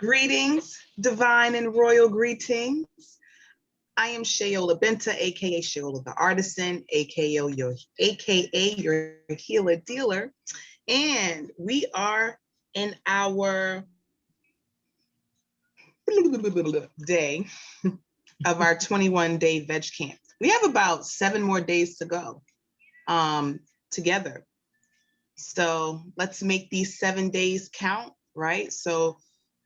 Greetings, divine and royal greetings. I am Shayola Benta, aka Shayola the Artisan, aka your healer dealer, and we are in our day of our 21-day Veg Camp. We have about 7 more days to go together. So let's make these 7 days count, right? So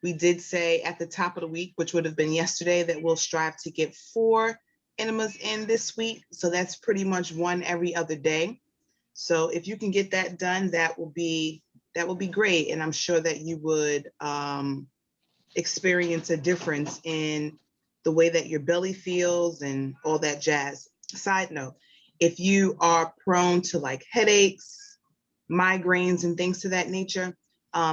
we did say at the top of the week, which would have been yesterday, that we'll strive to get 4 enemas in this week. So that's pretty much 1 every other day. So if you can get that done, that will be great. And I'm sure that you would experience a difference in the way that your belly feels and all that jazz. Side note, if you are prone to like headaches, migraines, and things to that nature,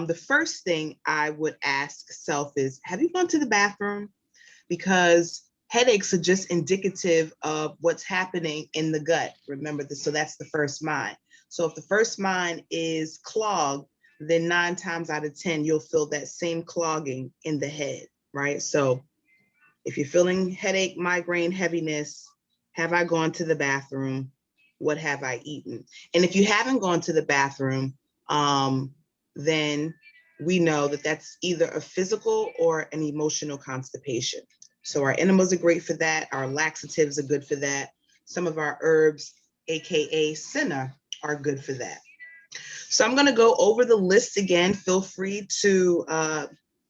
the first thing I would ask self is, have you gone to the bathroom? Because headaches are just indicative of what's happening in the gut. Remember this, so that's the first mind. So if the first mind is clogged, then 9 times out of 10, you'll feel that same clogging in the head, right? So if you're feeling headache, migraine, heaviness, have I gone to the bathroom? What have I eaten? And if you haven't gone to the bathroom, then we know that that's either a physical or an emotional constipation. So our enemas are great for that. Our laxatives are good for that. Some of our herbs, AKA senna, are good for that. So I'm going to go over the list again. Feel free to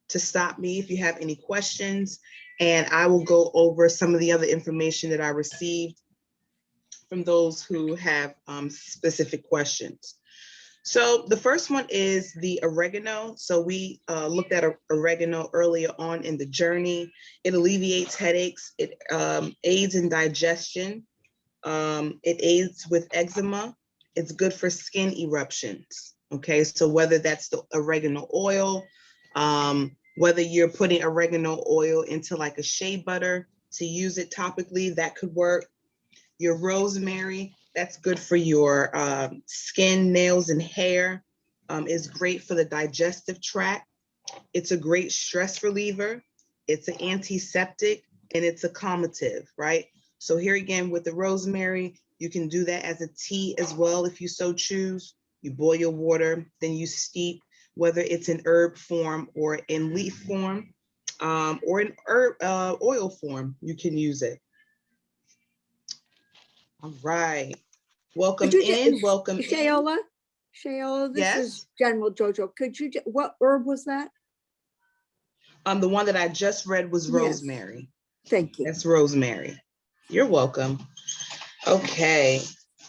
stop me if you have any questions, and I will go over some of the other information that I received from those who have specific questions. So the first one is the oregano. So we looked at oregano earlier on in the journey. It alleviates headaches. It aids in digestion. It aids with eczema. It's good for skin eruptions. Okay, so whether that's the oregano oil, whether you're putting oregano oil into like a shea butter to use it topically, that could work. Your rosemary, that's good for your skin, nails, and hair. Is great for the digestive tract. It's a great stress reliever. It's an antiseptic, and it's a calmative, right? So here again with the rosemary, you can do that as a tea as well if you so choose. You boil your water, then you steep, whether it's in herb form or in leaf form, or in herb oil form, you can use it. All right. Welcome in. Welcome Shayola? in. Shayola, this Yes? is General Jojo. Could you, what herb was that? The one that I just read was Yes. rosemary. Thank you. That's rosemary. You're welcome. Okay.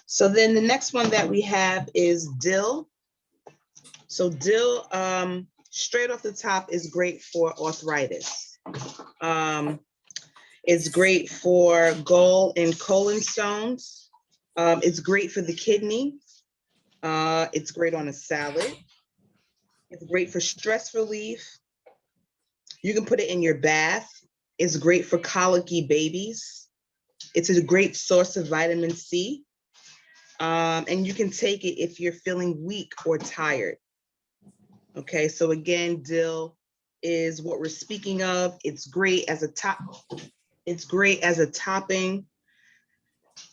So then the next one that we have is dill. So dill, straight off the top, is great for arthritis. It's great for gall and colon stones. It's great for the kidney. It's great on a salad. It's great for stress relief. You can put it in your bath. It's great for colicky babies. It's a great source of vitamin C. And you can take it if you're feeling weak or tired. Okay, so again, dill is what we're speaking of. It's great as a topping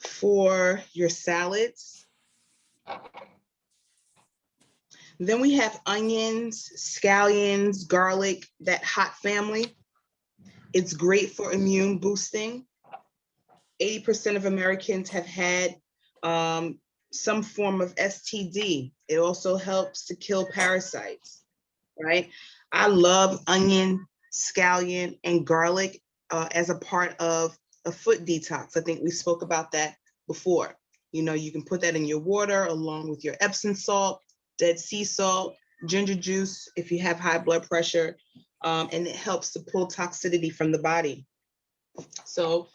for your salads. Then we have onions, scallions, garlic, that hot family. It's great for immune boosting. 80% of Americans have had some form of STD. It also helps to kill parasites, right? I love onion, scallion, and garlic as a part of a foot detox. I think we spoke about that before. You know, you can put that in your water along with your Epsom salt, Dead Sea salt, ginger juice if you have high blood pressure, and it helps to pull toxicity from the body. So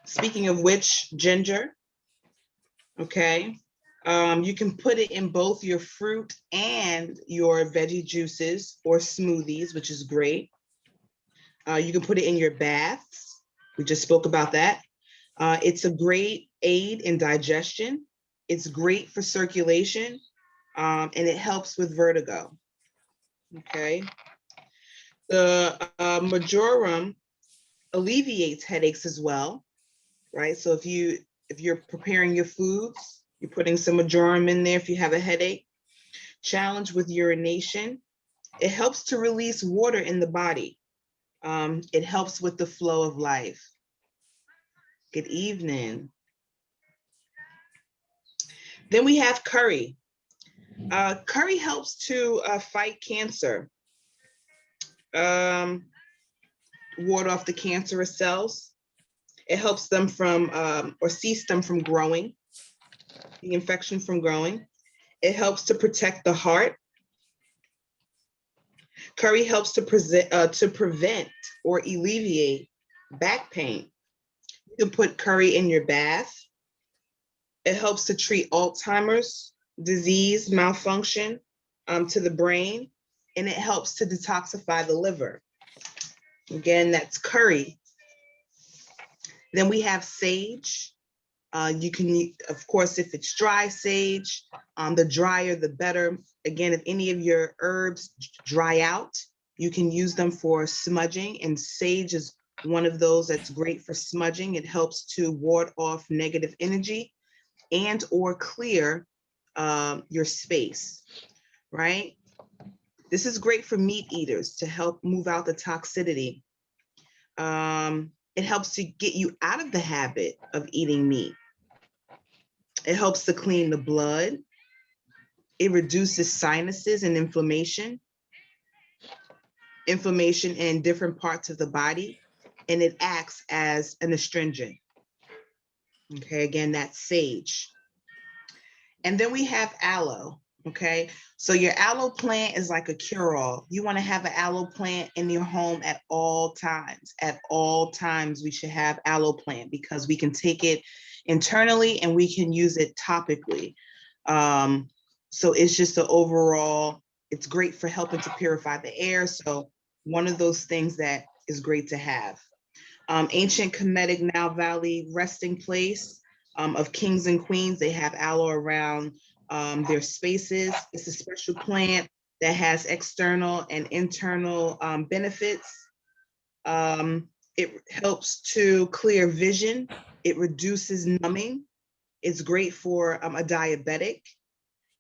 speaking of which, ginger, okay, you can put it in both your fruit and your veggie juices or smoothies, which is great. You can put it in your baths. We just spoke about that. It's a great aid in digestion. It's great for circulation, and it helps with vertigo. Okay. The marjoram alleviates headaches as well, right? So if you're preparing your foods, you're putting some marjoram in there if you have a headache. Challenge with urination. It helps to release water in the body. It helps with the flow of life. Good evening. Then we have curry. Curry helps to fight cancer, ward off the cancerous cells. It helps them from, or cease them from growing, the infection from growing. It helps to protect the heart. Curry helps to prevent or alleviate back pain. You can put curry in your bath. It helps to treat Alzheimer's disease, malfunction to the brain, and it helps to detoxify the liver. Again, that's curry. Then we have sage. You can, of course, if it's dry sage, the drier, the better. Again, if any of your herbs dry out, you can use them for smudging, and sage is one of those that's great for smudging. It helps to ward off negative energy and or clear your space, right? This is great for meat eaters to help move out the toxicity. It helps to get you out of the habit of eating meat. It helps to clean the blood. It reduces sinuses and inflammation in different parts of the body, and it acts as an astringent. Okay, again, that's sage. And then we have aloe, okay? So your aloe plant is like a cure-all. You wanna have an aloe plant in your home at all times. At all times, we should have aloe plant because we can take it internally and we can use it topically. So it's just an overall, it's great for helping to purify the air. So one of those things that is great to have. Ancient Kemetic Nile Valley resting place of kings and queens, they have aloe around their spaces. It's a special plant that has external and internal benefits. It helps to clear vision. It reduces numbing. It's great for a diabetic.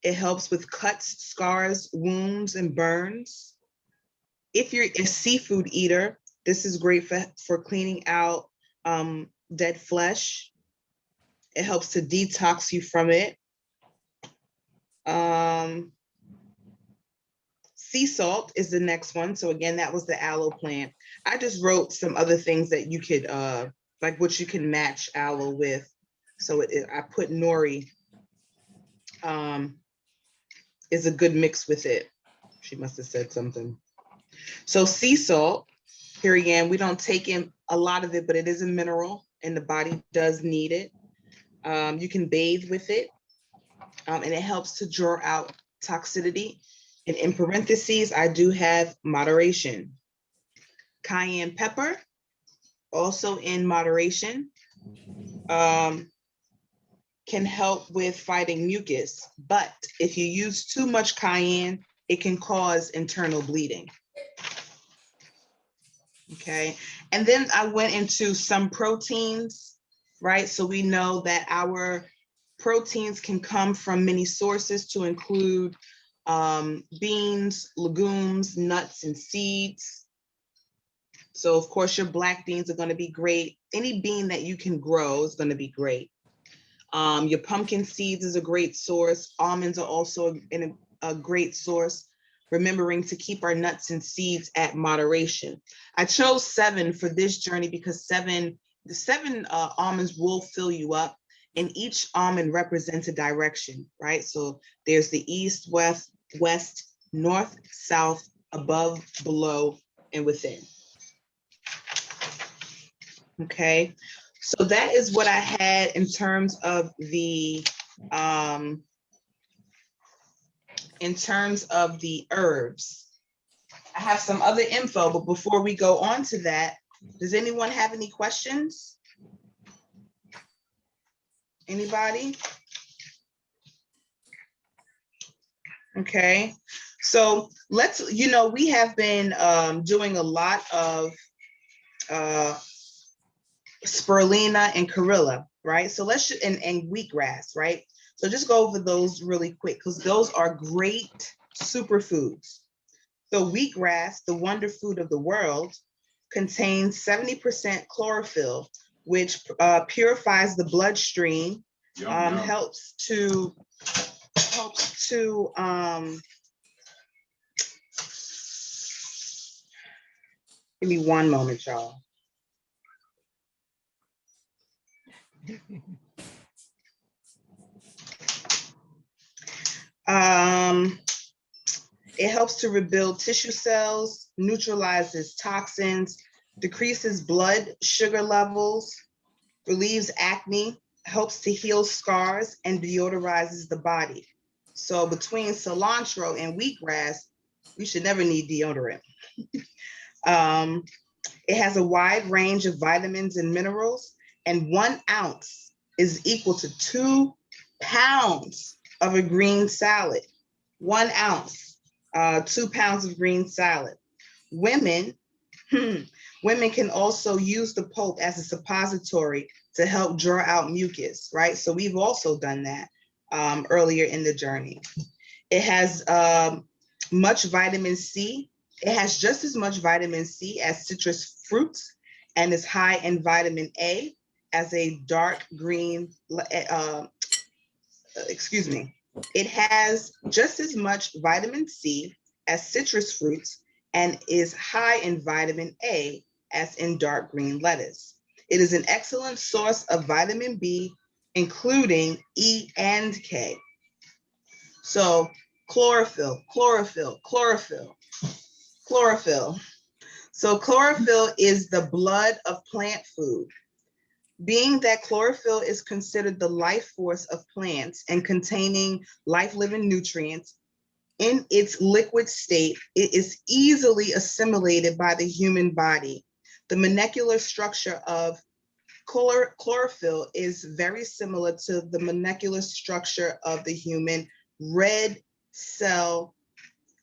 It helps with cuts, scars, wounds, and burns. If you're a seafood eater, this is great for cleaning out dead flesh. It helps to detox you from it. Sea salt is the next one. So again, that was the aloe plant. I just wrote some other things that you could, like what you can match aloe with. So I put nori is a good mix with it. She must have said something. So sea salt, here again, we don't take in a lot of it, but it is a mineral and the body does need it. You can bathe with it, and it helps to draw out toxicity. And in parentheses, I do have moderation. Cayenne pepper, also in moderation, can help with fighting mucus. But if you use too much cayenne, it can cause internal bleeding. Okay, and then I went into some proteins, right? So we know that our proteins can come from many sources to include beans, legumes, nuts, and seeds. So of course your black beans are gonna be great. Any bean that you can grow is gonna be great. Your pumpkin seeds is a great source. Almonds are also a great source. Remembering to keep our nuts and seeds at moderation. I chose 7 for this journey because the 7 almonds will fill you up, and each almond represents a direction, right? So there's the east, west, north, south, above, below, and within. Okay, so that is what I had in terms of the herbs. I have some other info, but before we go on to that, does anyone have any questions? Anybody? Okay, So let's, we have been doing a lot of spirulina and chlorella, right? So and wheatgrass, right? So just go over those really quick because those are great superfoods. So wheatgrass, the wonder food of the world, contains 70% chlorophyll, which purifies the bloodstream, helps to give me one moment, y'all. It helps to rebuild tissue cells, neutralizes toxins, decreases blood sugar levels, relieves acne, helps to heal scars, and deodorizes the body. So between cilantro and wheatgrass, we should never need deodorant. It has a wide range of vitamins and minerals, and 1 ounce is equal to 2 pounds of a green salad. 1 ounce, 2 pounds of green salad. Women can also use the pulp as a suppository to help draw out mucus, right? So we've also done that earlier in the journey. It has much vitamin C. It has just as much vitamin C as citrus fruits and is high in vitamin A as a dark green, It has just as much vitamin C as citrus fruits and is high in vitamin A as in dark green lettuce. It is an excellent source of vitamin B, including E and K. So chlorophyll. So chlorophyll is the blood of plant food. Being that chlorophyll is considered the life force of plants and containing life-living nutrients, in its liquid state, it is easily assimilated by the human body. The molecular structure of chlorophyll is very similar to the molecular structure of the human red cell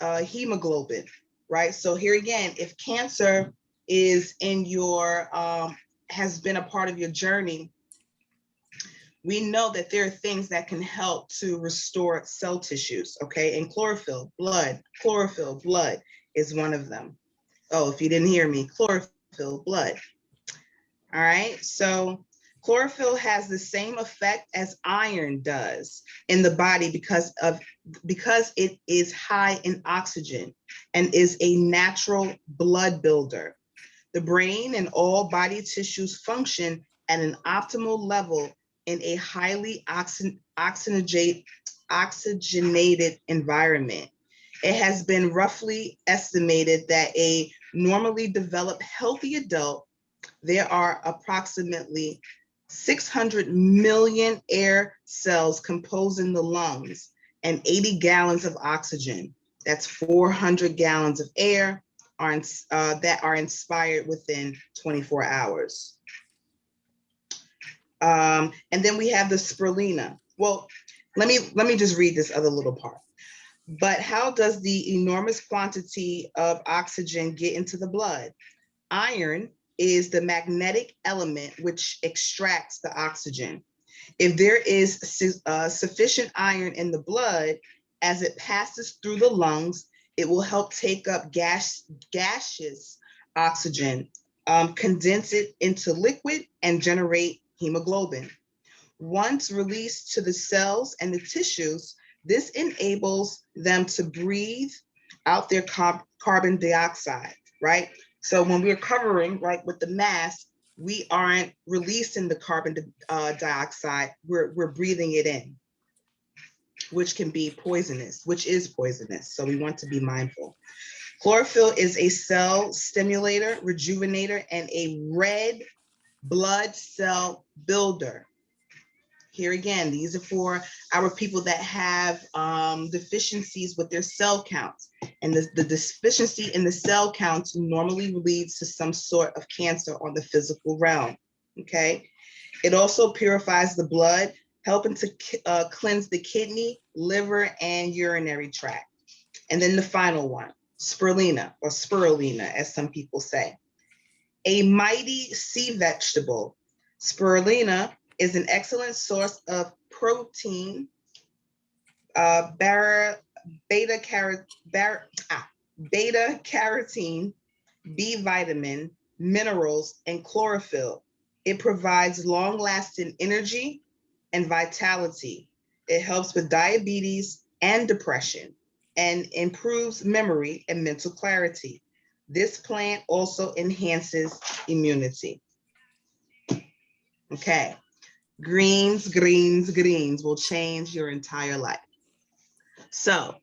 hemoglobin, right? So here again, if cancer is in your, has been a part of your journey, we know that there are things that can help to restore cell tissues, okay? And chlorophyll blood is one of them. Oh, if you didn't hear me, chlorophyll blood. All right, so chlorophyll has the same effect as iron does in the body because it is high in oxygen and is a natural blood builder. The brain and all body tissues function at an optimal level in a highly oxygenated environment. It has been roughly estimated that a normally developed healthy adult, there are approximately 600 million air cells composing the lungs and 80 gallons of oxygen. That's 400 gallons of air that are inspired within 24 hours. And then we have the spirulina. Well, let me just read this other little part. But how does the enormous quantity of oxygen get into the blood? Iron is the magnetic element which extracts the oxygen. If there is sufficient iron in the blood, as it passes through the lungs, it will help take up gaseous oxygen, condense it into liquid, and generate hemoglobin. Once released to the cells and the tissues, this enables them to breathe out their carbon dioxide, right? So when we're covering, right, with the mask, we aren't releasing the carbon dioxide, we're breathing it in, which can be poisonous, which is poisonous. So we want to be mindful. Chlorophyll is a cell stimulator, rejuvenator, and a red blood cell builder. Here again, these are for our people that have deficiencies with their cell counts. And the deficiency in the cell counts normally leads to some sort of cancer on the physical realm, okay? It also purifies the blood, helping to cleanse the kidney, liver, and urinary tract. And then the final one, spirulina or spirulina, as some people say. A mighty sea vegetable, spirulina is an excellent source of protein, beta carotene, B vitamin, minerals, and chlorophyll. It provides long-lasting energy and vitality. It helps with diabetes and depression and improves memory and mental clarity. This plant also enhances immunity. Okay, greens, greens, greens will change your entire life. So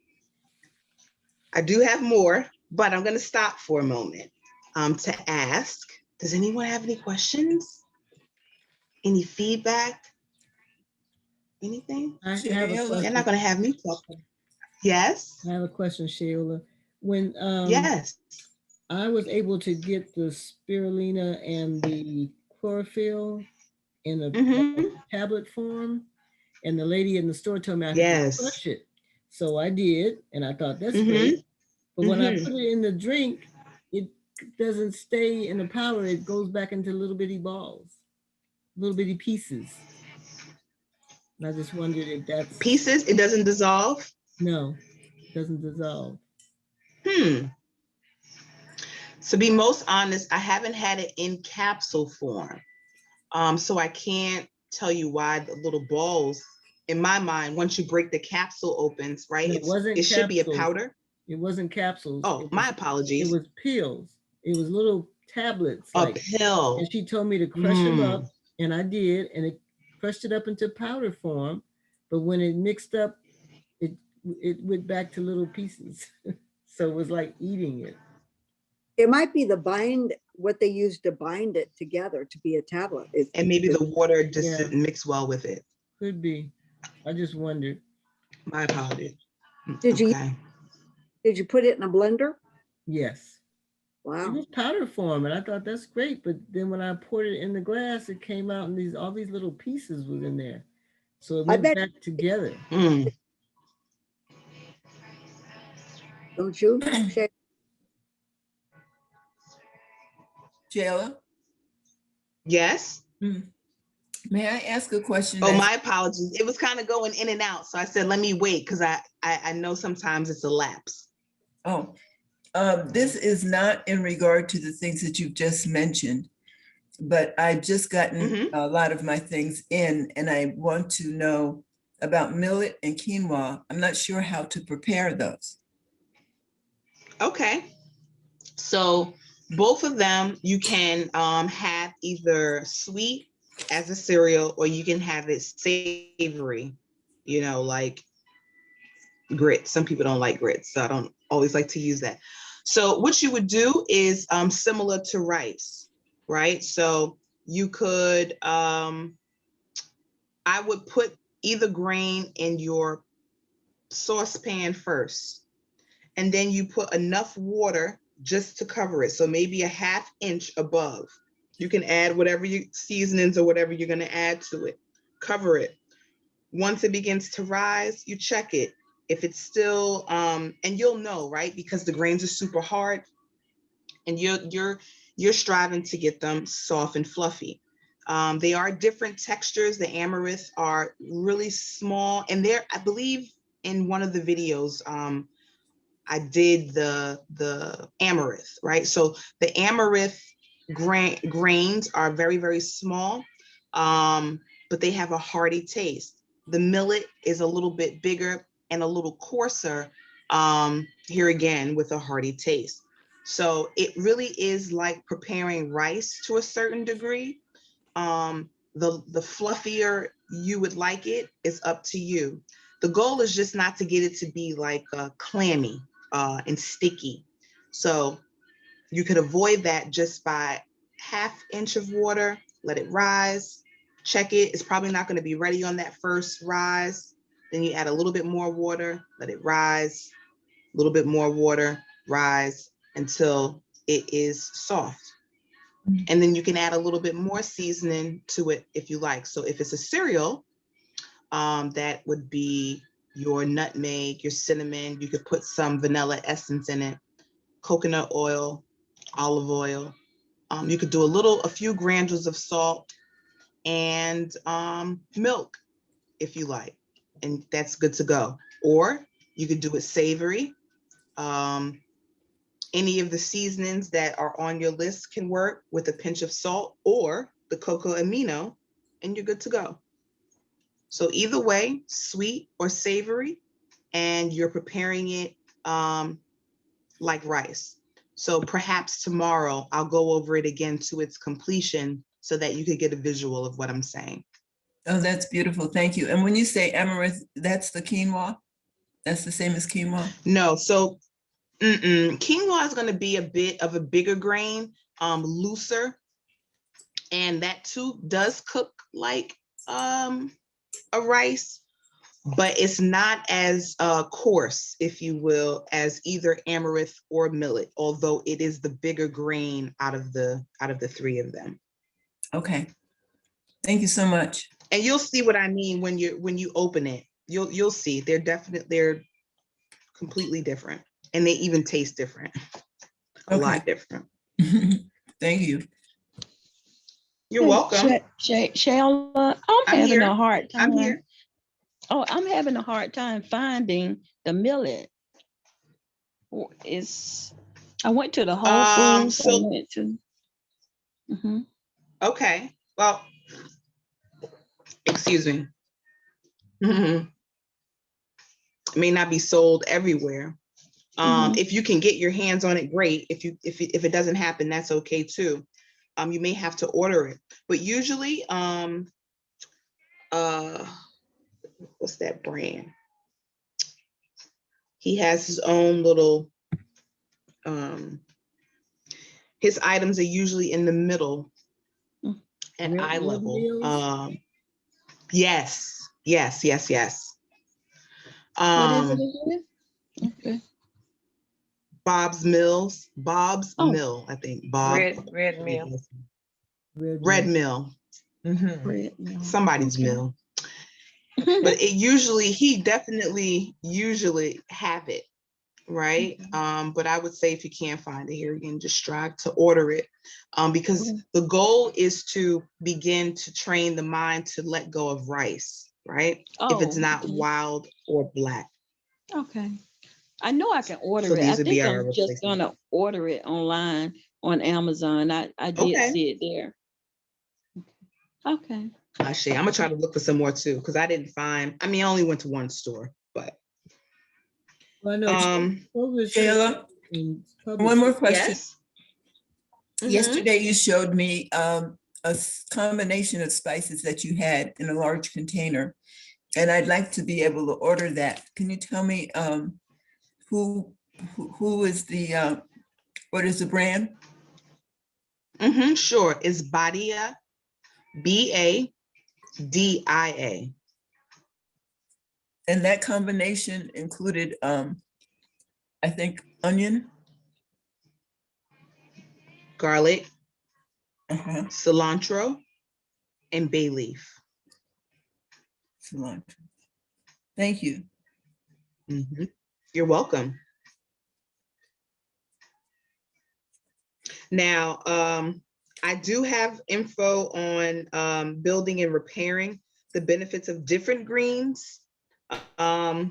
I do have more, but I'm going to stop for a moment to ask, does anyone have any questions? Any feedback? Anything? I have a You're question. not going to have me talk. Yes? I have a question, Sheila. When Yes. I was able to get the spirulina and the chlorophyll in a tablet form, and the lady in the store told me I could Yes. crush it. So I did, and I thought that's great. But when I put it in the drink, it doesn't stay in the powder. It goes back into little bitty balls, little bitty pieces. And I just wondered if that's... Pieces, it doesn't dissolve? No, it doesn't dissolve. To be most honest, I haven't had it in capsule form. So I can't tell you why the little balls, in my mind, once you break the capsule opens, right? No, It should be a powder. It wasn't capsules. Oh, my apologies. It was pills. It was little tablets. A pill. And she told me to crush them up, and I did, and it crushed it up into powder form. But when it mixed up, it went back to little pieces. So it was like eating it. It might be what they use to bind it together to be a tablet. And maybe the water just didn't mix well with it. Could be. I just wondered. My apologies. Did you put it in a blender? Yes. Wow. It was powder form, and I thought that's great. But then when I poured it in the glass, it came out, and all these little pieces was in there. So it went back together. Don't you, Sheila? Yes. May I ask a question? Oh, my apologies. It was kind of going in and out. So I said, let me wait because I know sometimes it's a lapse. Oh, this is not in regard to the things that you've just mentioned, but I've just gotten a lot of my things in, and I want to know about millet and quinoa. I'm not sure how to prepare those. Okay. So both of them you can have either sweet as a cereal, or you can have it savory, like grits. Some people don't like grits, so I don't always like to use that. So what you would do is similar to rice, right? So you could, I would put either grain in your saucepan first, and then you put enough water just to cover it. So maybe a 1/2 inch above. You can add whatever seasonings or whatever you're going to add to it. Cover it. Once it begins to rise, you check it. If it's still, and you'll know, right? Because the grains are super hard, and you're striving to get them soft and fluffy. They are different textures. The amaranth are really small, and I believe in one of the videos, I did the amaranth, right? So the amaranth grains are very, very small, but they have a hearty taste. The millet is a little bit bigger and a little coarser, here again with a hearty taste. So it really is like preparing rice to a certain degree. The fluffier you would like it is up to you. The goal is just not to get it to be like clammy and sticky. So you could avoid that just by 1/2 inch of water, let it rise, check it. It's probably not going to be ready on that first rise. Then you add a little bit more water, let it rise, a little bit more water, rise until it is soft. And then you can add a little bit more seasoning to it if you like. So if it's a cereal, that would be your nutmeg, your cinnamon. You could put some vanilla essence in it, coconut oil, olive oil. You could do a few granules of salt and milk if you like, and that's good to go. Or you could do it savory. Any of the seasonings that are on your list can work with a pinch of salt or the cocoa amino, and you're good to go. So either way, sweet or savory, and you're preparing it like rice. So perhaps tomorrow I'll go over it again to its completion so that you could get a visual of what I'm saying. Oh, that's beautiful. Thank you. And when you say amaranth, that's the quinoa? That's the same as quinoa? No, so quinoa is going to be a bit of a bigger grain, looser, and that too does cook like a rice, but it's not as coarse, if you will, as either amaranth or millet, although it is the bigger grain out of the three of them. Okay. Thank you so much. And you'll see what I mean when you open it. You'll see they're completely different, and they even taste different. A lot different. Thank you. You're welcome. Shayla, I'm having here. a hard time. I'm here. Oh, I'm having a hard time finding the millet. I went to the Whole Foods. So, I went to. Okay. Well, excuse me. It may not be sold everywhere. If you can get your hands on it, great. If it doesn't happen, that's okay too. You may have to order it, but usually, what's that brand? He has his own little, his items are usually in the middle at eye level. Yes. What is it again? Okay. Bob's Mill, I think. Bob. Red Mill. Red Mill. Red Mill. Somebody's mill. But he definitely usually have it, right? But I would say if you can't find it here again, just strive to order it, because the goal is to begin to train the mind to let go of rice, right? If it's not wild or black. Okay. I know I can order So it. I these would be think our I'm just gonna order it online on Amazon. I did see it there. Okay. I'm gonna try to look for some more too, because I didn't find. I mean, I only went to one store, but. Shayla, one more question. Yes. Yesterday you showed me a combination of spices that you had in a large container, and I'd like to be able to order that. Can you tell me who is the what is the brand? Sure. It's Badia, Badia. And that combination included, I think, onion, garlic, cilantro, and bay leaf. Cilantro. Thank you. You're welcome. Now, I do have info on building and repairing, the benefits of different greens. I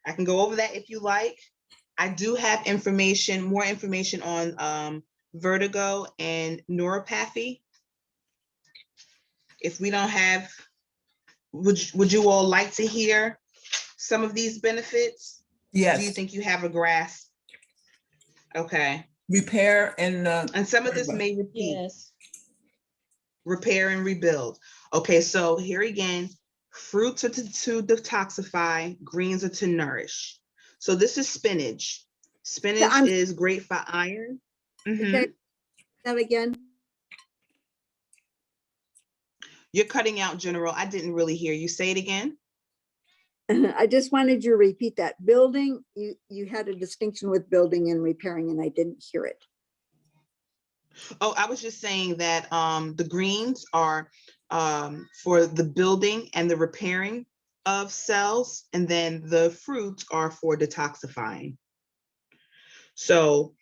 can go over that if you like. I do have more information on vertigo and neuropathy. If we don't have, would you all like to hear some of these benefits? Yes. Do you think you have a grasp? Okay. Repair and some of this may repeat. Yes. Repair and rebuild. Okay, so here again, fruits are to detoxify, greens are to nourish. So this is spinach. Spinach is great for iron. Okay. That again. You're cutting out, General. I didn't really hear you. Say it again. I just wanted you to repeat that. Building, you had a distinction with building and repairing, and I didn't hear it. Oh, I was just saying that the greens are for the building and the repairing. of cells, and then the fruits are for detoxifying. So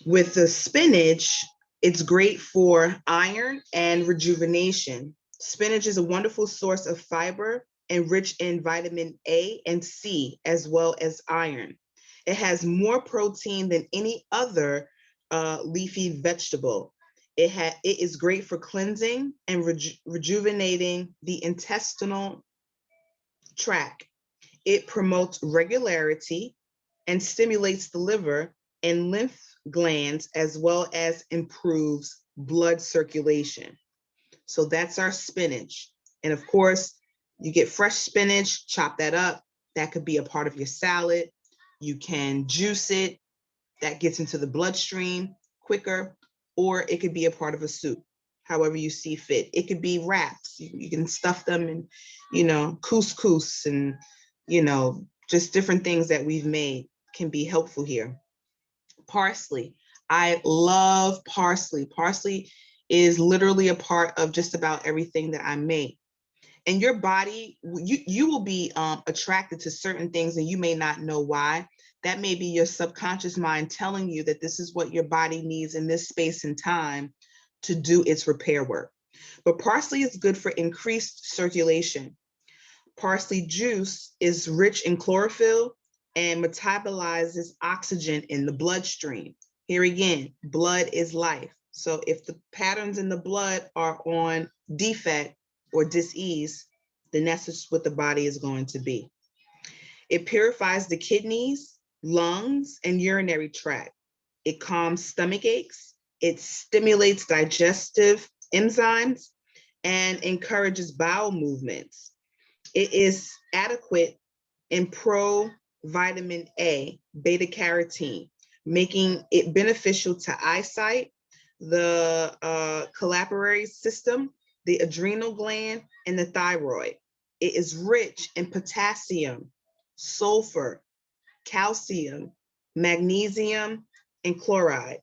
with the spinach, it's great for iron and rejuvenation. Spinach is a wonderful source of fiber and rich in vitamin A and C, as well as iron. It has more protein than any other leafy vegetable. It is great for cleansing and rejuvenating the intestinal tract. It promotes regularity and stimulates the liver and lymph glands, as well as improves blood circulation. So that's our spinach. And of course, you get fresh spinach, chop that up. That could be a part of your salad. You can juice it. That gets into the bloodstream quicker, or it could be a part of a soup, however you see fit. It could be wraps. You can stuff them in, couscous and, just different things that we've made can be helpful here. Parsley. I love parsley. Parsley is literally a part of just about everything that I make. And your body, you will be attracted to certain things and you may not know why. That may be your subconscious mind telling you that this is what your body needs in this space and time to do its repair work. But parsley is good for increased circulation. Parsley juice is rich in chlorophyll and metabolizes oxygen in the bloodstream. Here again, blood is life. So if the patterns in the blood are on defect or dis-ease, then that's just what the body is going to be. It purifies the kidneys, lungs, and urinary tract. It calms stomach aches. It stimulates digestive enzymes and encourages bowel movements. It is adequate in pro-vitamin A, beta carotene, making it beneficial to eyesight, the capillary system, the adrenal gland, and the thyroid. It is rich in potassium, sulfur, calcium, magnesium, and chloride.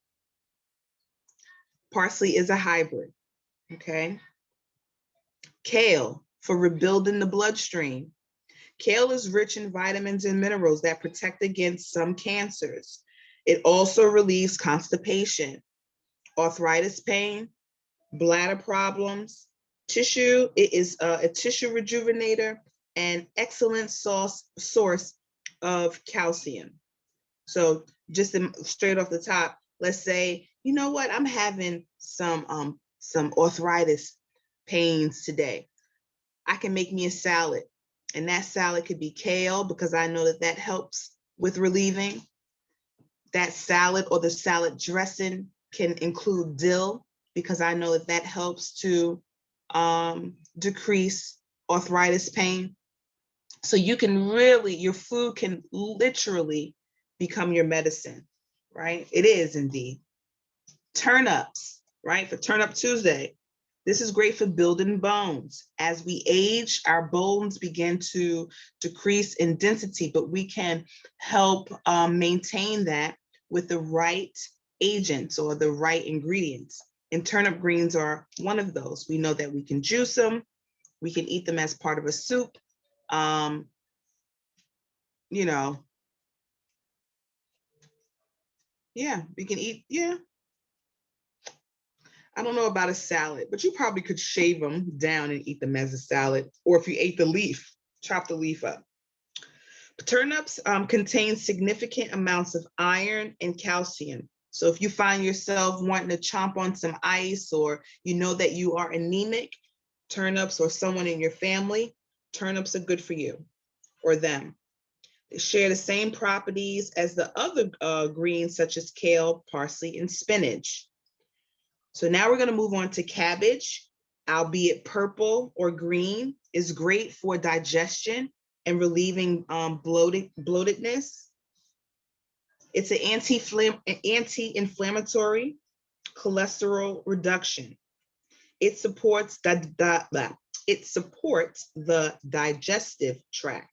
Parsley is a hybrid, okay? Kale, for rebuilding the bloodstream. Kale is rich in vitamins and minerals that protect against some cancers. It also relieves constipation, arthritis pain, bladder problems, tissue. It is a tissue rejuvenator and excellent source of calcium. So just straight off the top, let's say, you know what, I'm having some arthritis pains today. I can make me a salad, and that salad could be kale because I know that that helps with relieving. That salad or the salad dressing can include dill because I know that that helps to decrease arthritis pain. So you can really, your food can literally become your medicine, right? It is indeed. Turnips, right? For Turnip Tuesday. This is great for building bones. As we age, our bones begin to decrease in density, but we can help maintain that with the right agents or the right ingredients. And turnip greens are one of those. We know that we can juice them. We can eat them as part of a soup. Yeah, we can eat, yeah. I don't know about a salad, but you probably could shave them down and eat them as a salad. Or if you ate the leaf, chop the leaf up. Turnips contain significant amounts of iron and calcium. So if you find yourself wanting to chomp on some ice, or you know that you are anemic, turnips, or someone in your family, turnips are good for you or them. They share the same properties as the other greens such as kale, parsley, and spinach. So now we're going to move on to cabbage, albeit purple or green, is great for digestion and relieving bloatedness. It's an anti-inflammatory, cholesterol reduction. It supports the digestive tract.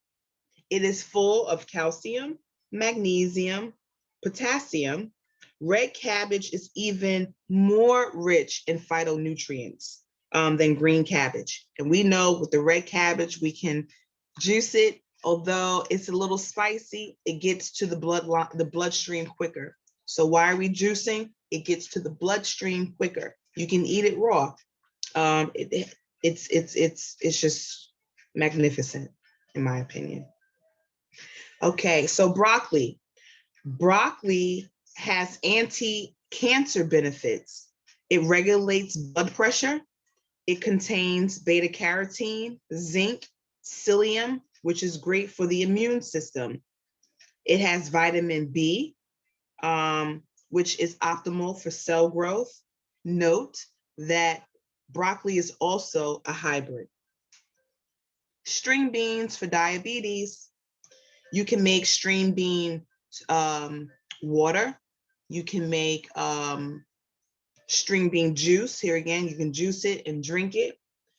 It is full of calcium, magnesium, potassium. Red cabbage is even more rich in phytonutrients than green cabbage. And we know with the red cabbage, we can Juice it. Although it's a little spicy, it gets to the bloodstream quicker. So why are we juicing? It gets to the bloodstream quicker. You can eat it raw. It's just magnificent, in my opinion. Okay, so broccoli. Broccoli has anti-cancer benefits. It regulates blood pressure. It contains beta carotene, zinc, psyllium, which is great for the immune system. It has vitamin B, which is optimal for cell growth. Note that broccoli is also a hybrid. String beans for diabetes. You can make string bean water. You can make string bean juice. Here again, you can juice it and drink it.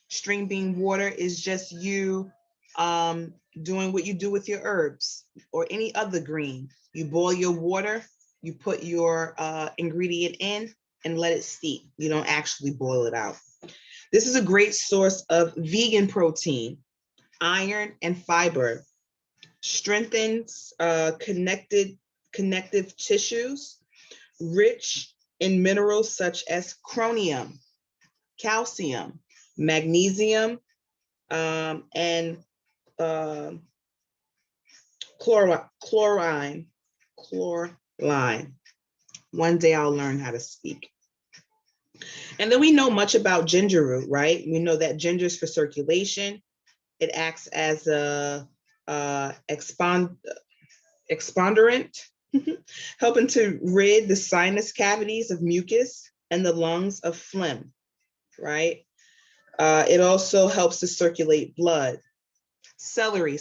String bean water is just you doing what you do with your herbs or any other green. You boil your water, you put your ingredient in and let it steep. You don't actually boil it out. This is a great source of vegan protein, iron, and fiber. Strengthens connective tissues, rich in minerals such as chromium, calcium, magnesium, and chlorine. One day I'll learn how to speak. And then we know much about ginger root, right? We know that ginger is for circulation. It acts as a expondurant, helping to rid the sinus cavities of mucus and the lungs of phlegm, right? It also helps to circulate blood. Celery,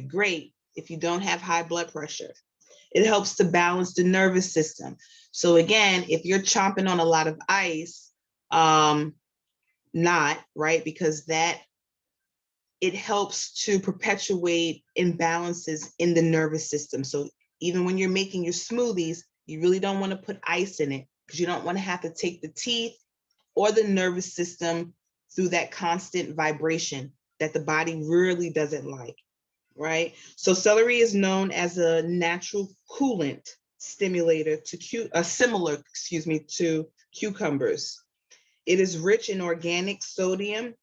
great if you don't have high blood pressure. It helps to balance the nervous system. So again, if you're chomping on a lot of ice, not, right? Because it helps to perpetuate imbalances in the nervous system. So even when you're making your smoothies, you really don't want to put ice in it because you don't want to have to take the teeth or the nervous system through that constant vibration that the body really doesn't like, right? So celery is known as a natural coolant stimulator similar to cucumbers. It is rich in organic sodium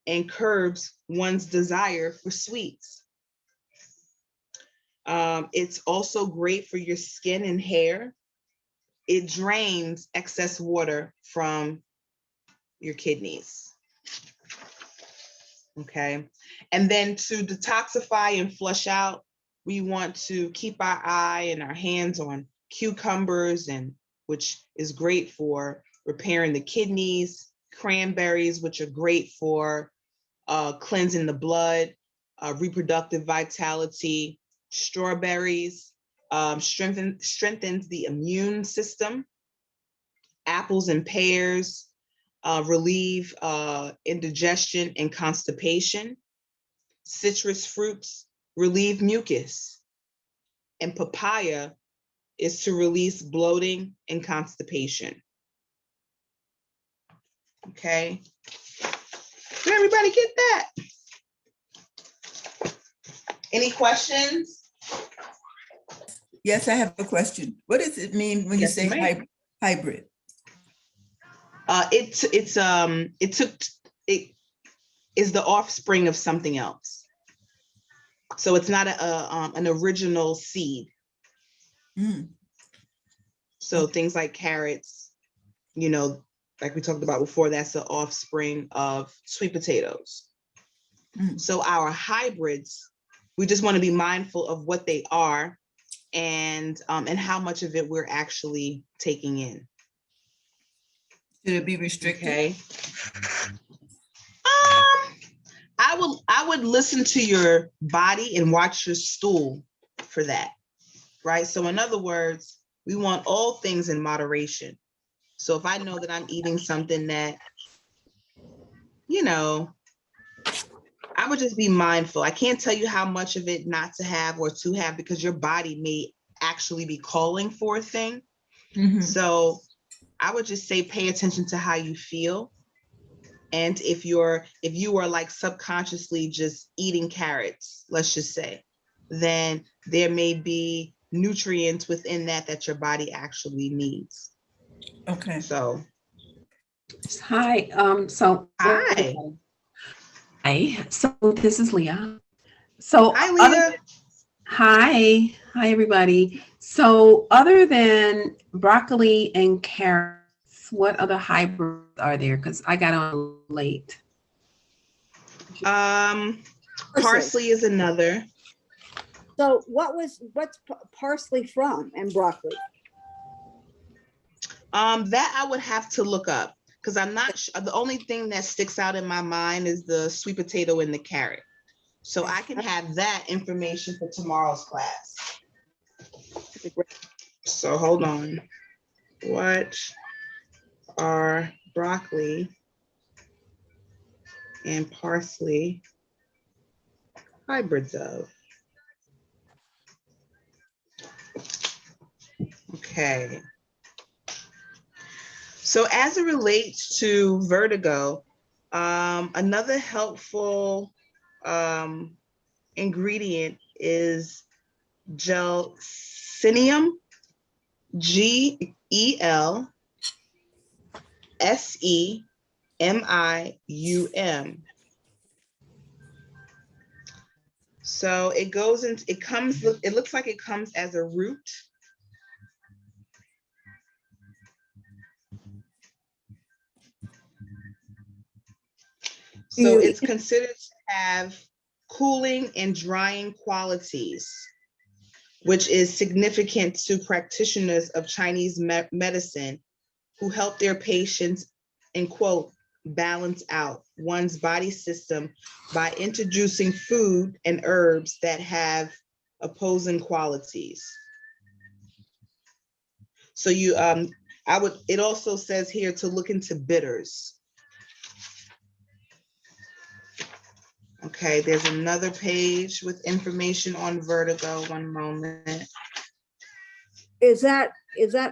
and curbs one's desire for sweets. It's also great for your skin and hair. It drains excess water from your kidneys. Okay. And then to detoxify and flush out, we want to keep our eye and our hands on cucumbers, which is great for repairing the kidneys, cranberries, which are great for cleansing the blood, reproductive vitality, strawberries, strengthens the immune system, apples and pears, relieve indigestion and constipation. Citrus fruits relieve mucus. And papaya is to release bloating and constipation. Okay. Did everybody get that? Any questions? Yes, I have a question. What does it mean when you say hybrid? It is the offspring of something else. So it's not an original seed. Mm. So things like carrots, like we talked about before, that's the offspring of sweet potatoes. Mm. So our hybrids, we just want to be mindful of what they are and how much of it we're actually taking in. Should it be restricted? Okay. I would listen to your body and watch your stool for that, right? So in other words, we want all things in moderation. So if I know that I'm eating something that, I would just be mindful. I can't tell you how much of it not to have or to have because your body may actually be calling for a thing. Mm-hmm. So I would just say pay attention to how you feel And if you are like subconsciously just eating carrots, let's just say, then there may be nutrients within that your body actually needs. Okay. So Hi. hi. Hi. So this is Leah. So Hi, Leah. hi everybody. So other than broccoli and carrots, what other hybrids are there? Because I got on late. Parsley is another. So what's parsley from and broccoli? That I would have to look up, because I'm not sure. The only thing that sticks out in my mind is the sweet potato and the carrot. So I can have that information for tomorrow's class. So hold on. What are broccoli and parsley hybrids of? Okay. So as it relates to vertigo, another helpful ingredient is gelsemium, GELSEMIUM. So it looks like it comes as a root. So it's considered to have cooling and drying qualities, which is significant to practitioners of Chinese medicine who help their patients, in quote, balance out one's body system by introducing food and herbs that have opposing qualities. So it also says here to look into bitters. Okay, there's another page with information on vertigo. One moment. Is that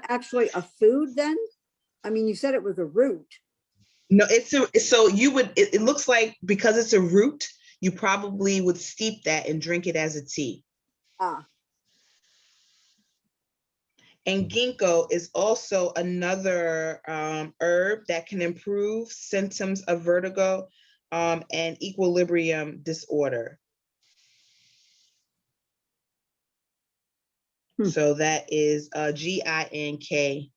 actually a food then? I mean, you said it was a root. No, it looks like, because it's a root, you probably would steep that and drink it as a tea. Ah. And ginkgo is also another herb that can improve symptoms of vertigo and equilibrium disorder. So that is GINKGO.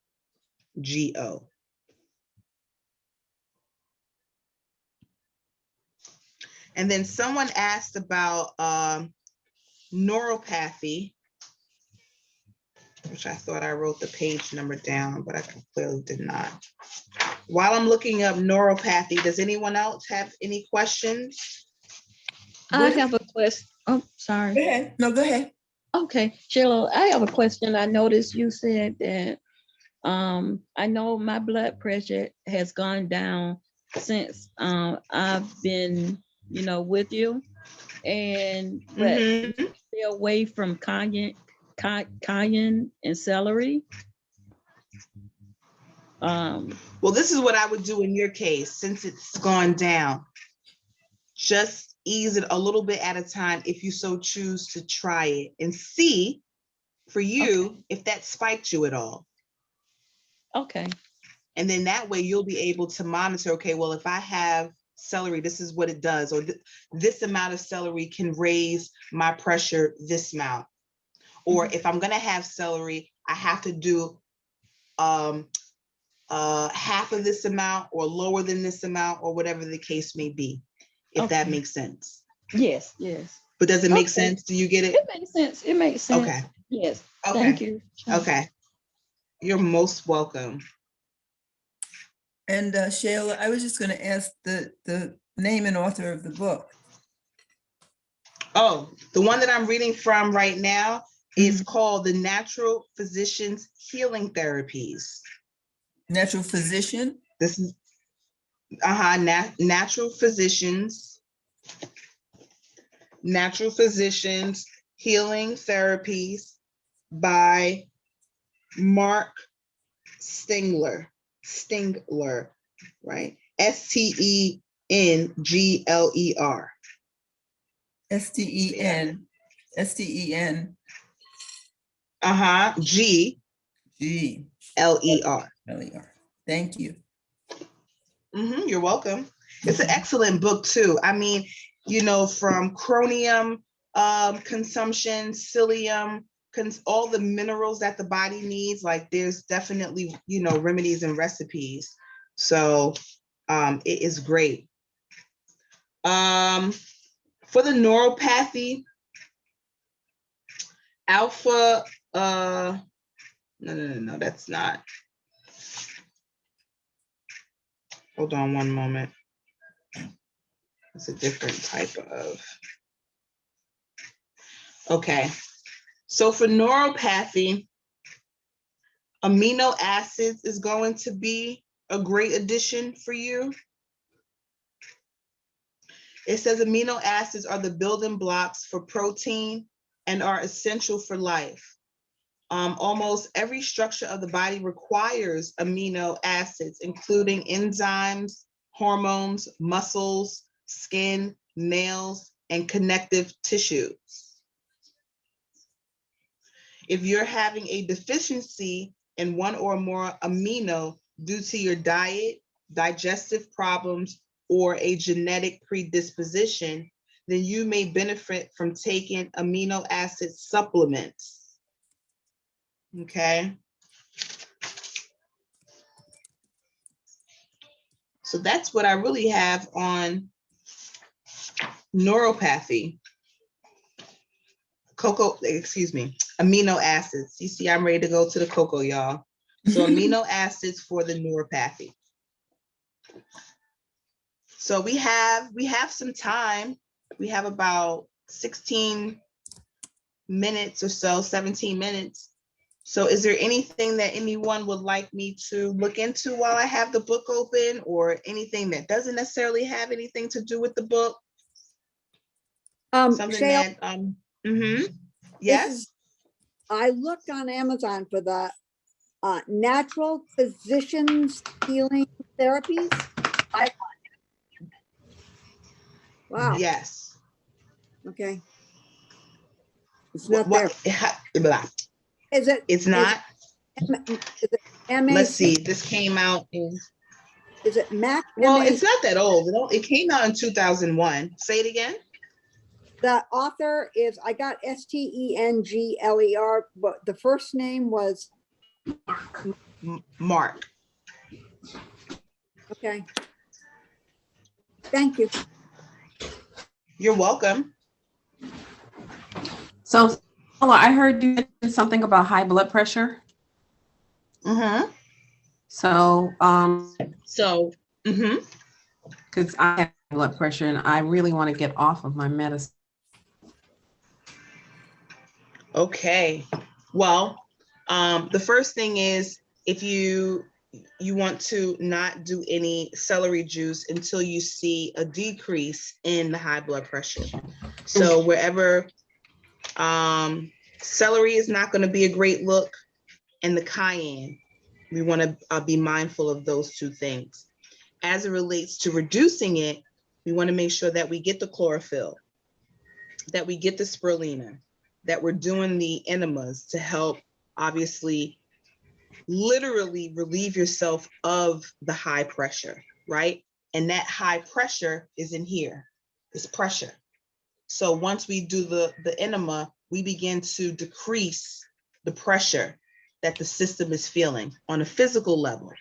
And then someone asked about neuropathy, which I thought I wrote the page number down, but I clearly did not. While I'm looking up neuropathy, does anyone else have any questions? I have a question. Oh, sorry. Go ahead. No, go ahead. Okay, Sheila, I have a question. I noticed you said that I know my blood pressure has gone down since I've been, with you, but stay away from cayenne and celery. Well, this is what I would do in your case, since it's gone down. Just ease it a little bit at a time if you so choose to try it, and see for you if that spiked you at all. Okay. And then that way you'll be able to monitor, okay, well, if I have celery, this is what it does, or this amount of celery can raise my pressure this amount. Or if I'm gonna have celery, I have to do half of this amount or lower than this amount, or whatever the case may be, if that makes sense. Yes. But does it make sense? Do you get it? It makes sense. Okay. Yes. Okay. Thank you. Okay. You're most welcome. And Shayla, I was just going to ask the name and author of the book. Oh, the one that I'm reading from right now is called The Natural Physician's Healing Therapies. Natural Physician? This is Natural Physicians Healing Therapies by Mark Stingler, right? Stengler. Sten, Sten. Gler. G. Thank you. You're welcome. It's an excellent book too. I mean, from chromium consumption, psyllium, all the minerals that the body needs, like there's definitely, remedies and recipes. So it is great. For the neuropathy, alpha, no, that's not. Hold on one moment. It's a different type of. Okay. So for neuropathy, amino acids is going to be a great addition for you. It says amino acids are the building blocks for protein and are essential for life. Almost every structure of the body requires amino acids, including enzymes, hormones, muscles, skin, nails, and connective tissues. If you're having a deficiency in one or more amino due to your diet, digestive problems, or a genetic predisposition, then you may benefit from taking amino acid supplements. Okay. So that's what I really have on neuropathy. Amino acids. You see, I'm ready to go to the cocoa, y'all. So amino acids for the neuropathy. So we have some time. We have about 16 minutes or so, 17 minutes. So is there anything that anyone would like me to look into while I have the book open, or anything that doesn't necessarily have anything to do with the book? Something Shale, that, yes? I looked on Amazon for the natural physicians healing therapies. Wow. Yes. Okay. It's not there. Is it? It's not? Is it MAC? Let's see. This came out in. Is it MAC? Well, it's not that old. It came out in 2001. Say it again. The author is, I got Stengler, but the first name was Mark. Okay. Thank you. You're welcome. So, I heard you mention something about high blood pressure. So, because I have blood pressure and I really want to get off of my medicine. Okay. Well, the first thing is, if you want to not do any celery juice until you see a decrease in the high blood pressure. So wherever celery is not going to be a great look, and the cayenne, we want to be mindful of those two things. As it relates to reducing it, we want to make sure that we get the chlorophyll, that we get the spirulina, that we're doing the enemas to help, obviously, literally relieve yourself of the high pressure, right? And that high pressure is in here, it's pressure. So once we do the enema, we begin to decrease the pressure that the system is feeling on a physical level,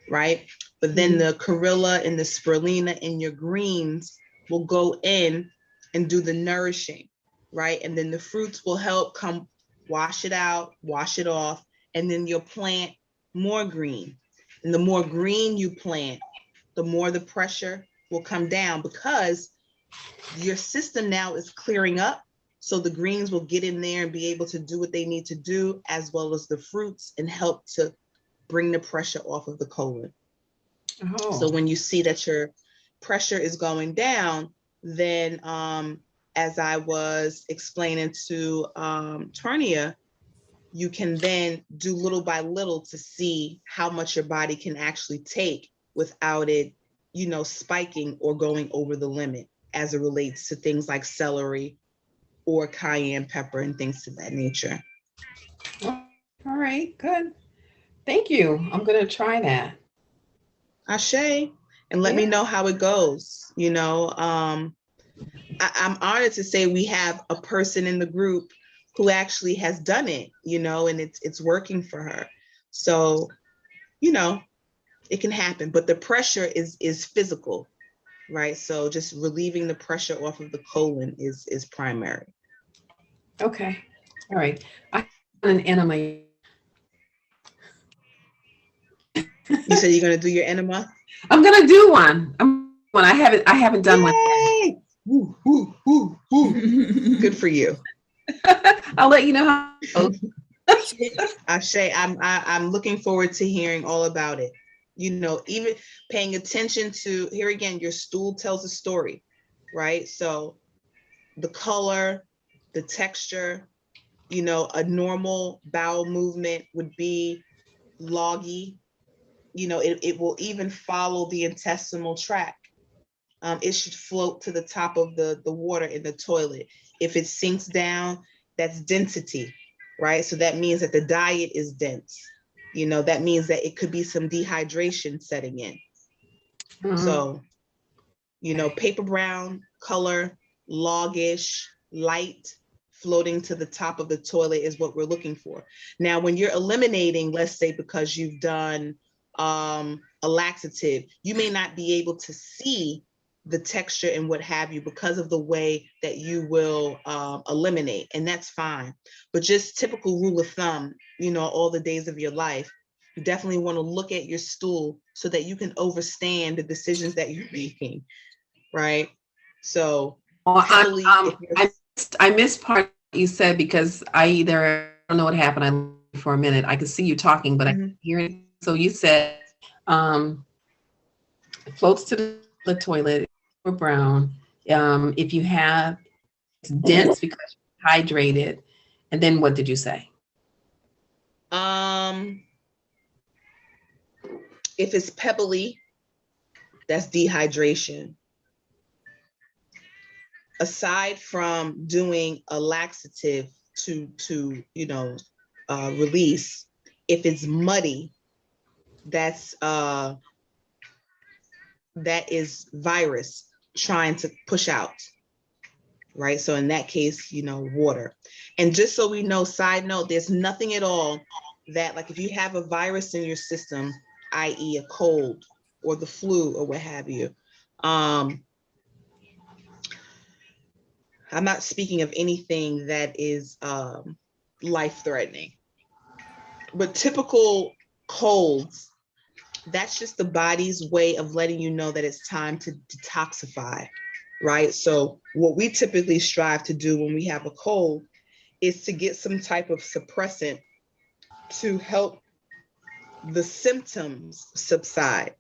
right? But then the chlorella and the spirulina in your greens will go in and do the nourishing, right? And then the fruits will help come wash it out, wash it off, and then you'll plant more green. And the more green you plant, the more the pressure will come down, because your system now is clearing up. So the greens will get in there and be able to do what they need to do, as well as the fruits, and help to bring the pressure off of the colon. Oh. So when you see that your pressure is going down, then as I was explaining to Turnia, you can then do little by little to see how much your body can actually take without it spiking or going over the limit as it relates to things like celery or cayenne pepper and things of that nature. All right, good. Thank you. I'm gonna try that. Ashe, and let me Yeah. know how it goes. I'm honored to say we have a person in the group who actually has done it, and it's working for her. So, it can happen, but the pressure is physical, right? So just relieving the pressure off of the colon is primary. Okay. All right. I have an enema. You said you're gonna do your enema? I'm gonna do one. I haven't done one yet. Yay! Woo, woo, woo, woo. Good for you. I'll let you know how it goes. Ashe, I'm looking forward to hearing all about it. Even paying attention to, here again, your stool tells a story, right? So the color, the texture, a normal bowel movement would be loggy. It will even follow the intestinal tract. It should float to the top of the water in the toilet. If it sinks down, that's density, right? So that means that the diet is dense. That means that it could be some dehydration setting in. So, paper brown color, longish, light, floating to the top of the toilet is what we're looking for. Now, when you're eliminating, let's say because you've done a laxative, you may not be able to see the texture and what have you because of the way that you will eliminate, and that's fine. But just typical rule of thumb, all the days of your life, you definitely want to look at your stool so that you can understand the decisions that you're making, right? So, Well, heavily, I missed part you said because I don't know what happened. I listened for a minute. I could see you talking, but I couldn't hear it. So you said it floats to the toilet or brown. If you have it's dense because you're hydrated. And then what did you say? If it's pebbly, that's dehydration. Aside from doing a laxative to release, if it's muddy, that is virus trying to push out, right? So in that case, water. And just so we know, side note, there's nothing at all that, like if you have a virus in your system, i.e. a cold or the flu or what have you, I'm not speaking of anything that is life-threatening, but typical colds, that's just the body's way of letting you know that it's time to detoxify, right? So what we typically strive to do when we have a cold is to get some type of suppressant to help the symptoms subside.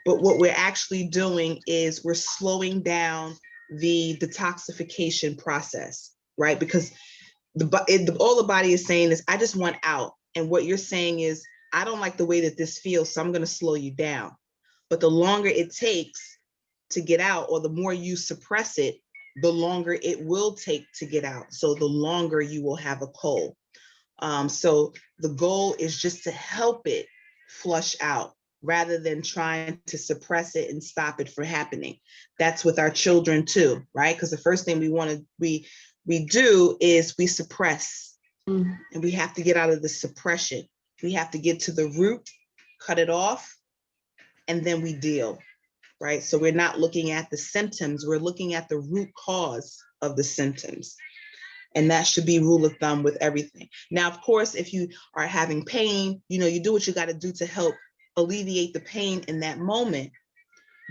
But what we're actually doing is we're slowing down the detoxification process, right? Because all the body is saying is, I just want out. And what you're saying is, I don't like the way that this feels, so I'm going to slow you down. But the longer it takes to get out, or the more you suppress it, the longer it will take to get out. So the longer you will have a cold. So the goal is just to help it flush out rather than trying to suppress it and stop it from happening. That's with our children too, right? Because the first thing we do is we suppress, and we have to get out of the suppression. We have to get to the root, cut it off, and then we deal, right? So we're not looking at the symptoms, we're looking at the root cause of the symptoms. And that should be rule of thumb with everything. Now, of course, if you are having pain, you do what you got to do to help alleviate the pain in that moment.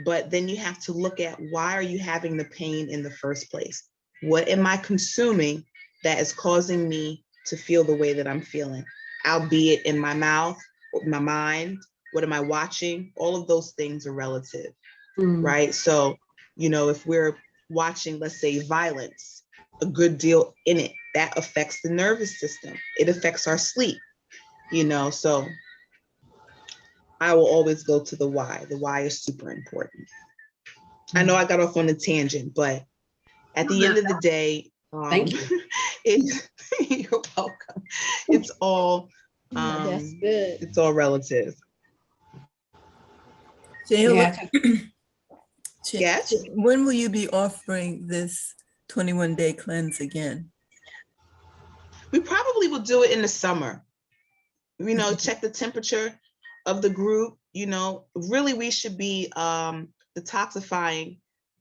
But then you have to look at, why are you having the pain in the first place? What am I consuming that is causing me to feel the way that I'm feeling? Albeit in my mouth, my mind, what am I watching? All of those things are relative, right? So, if we're watching, let's say, violence, a good deal in it, that affects the nervous system. It affects our sleep, so I will always go to the why. The why is super important. I know I got off on a tangent, but at the end of the day, Thank you. You're welcome. It's all That's good. it's all relative. Sheila, Yeah, 'cause Yes. when will you be offering this 21-day cleanse again? We probably will do it in the summer. You know, check the temperature of the group. You know, really we should be detoxifying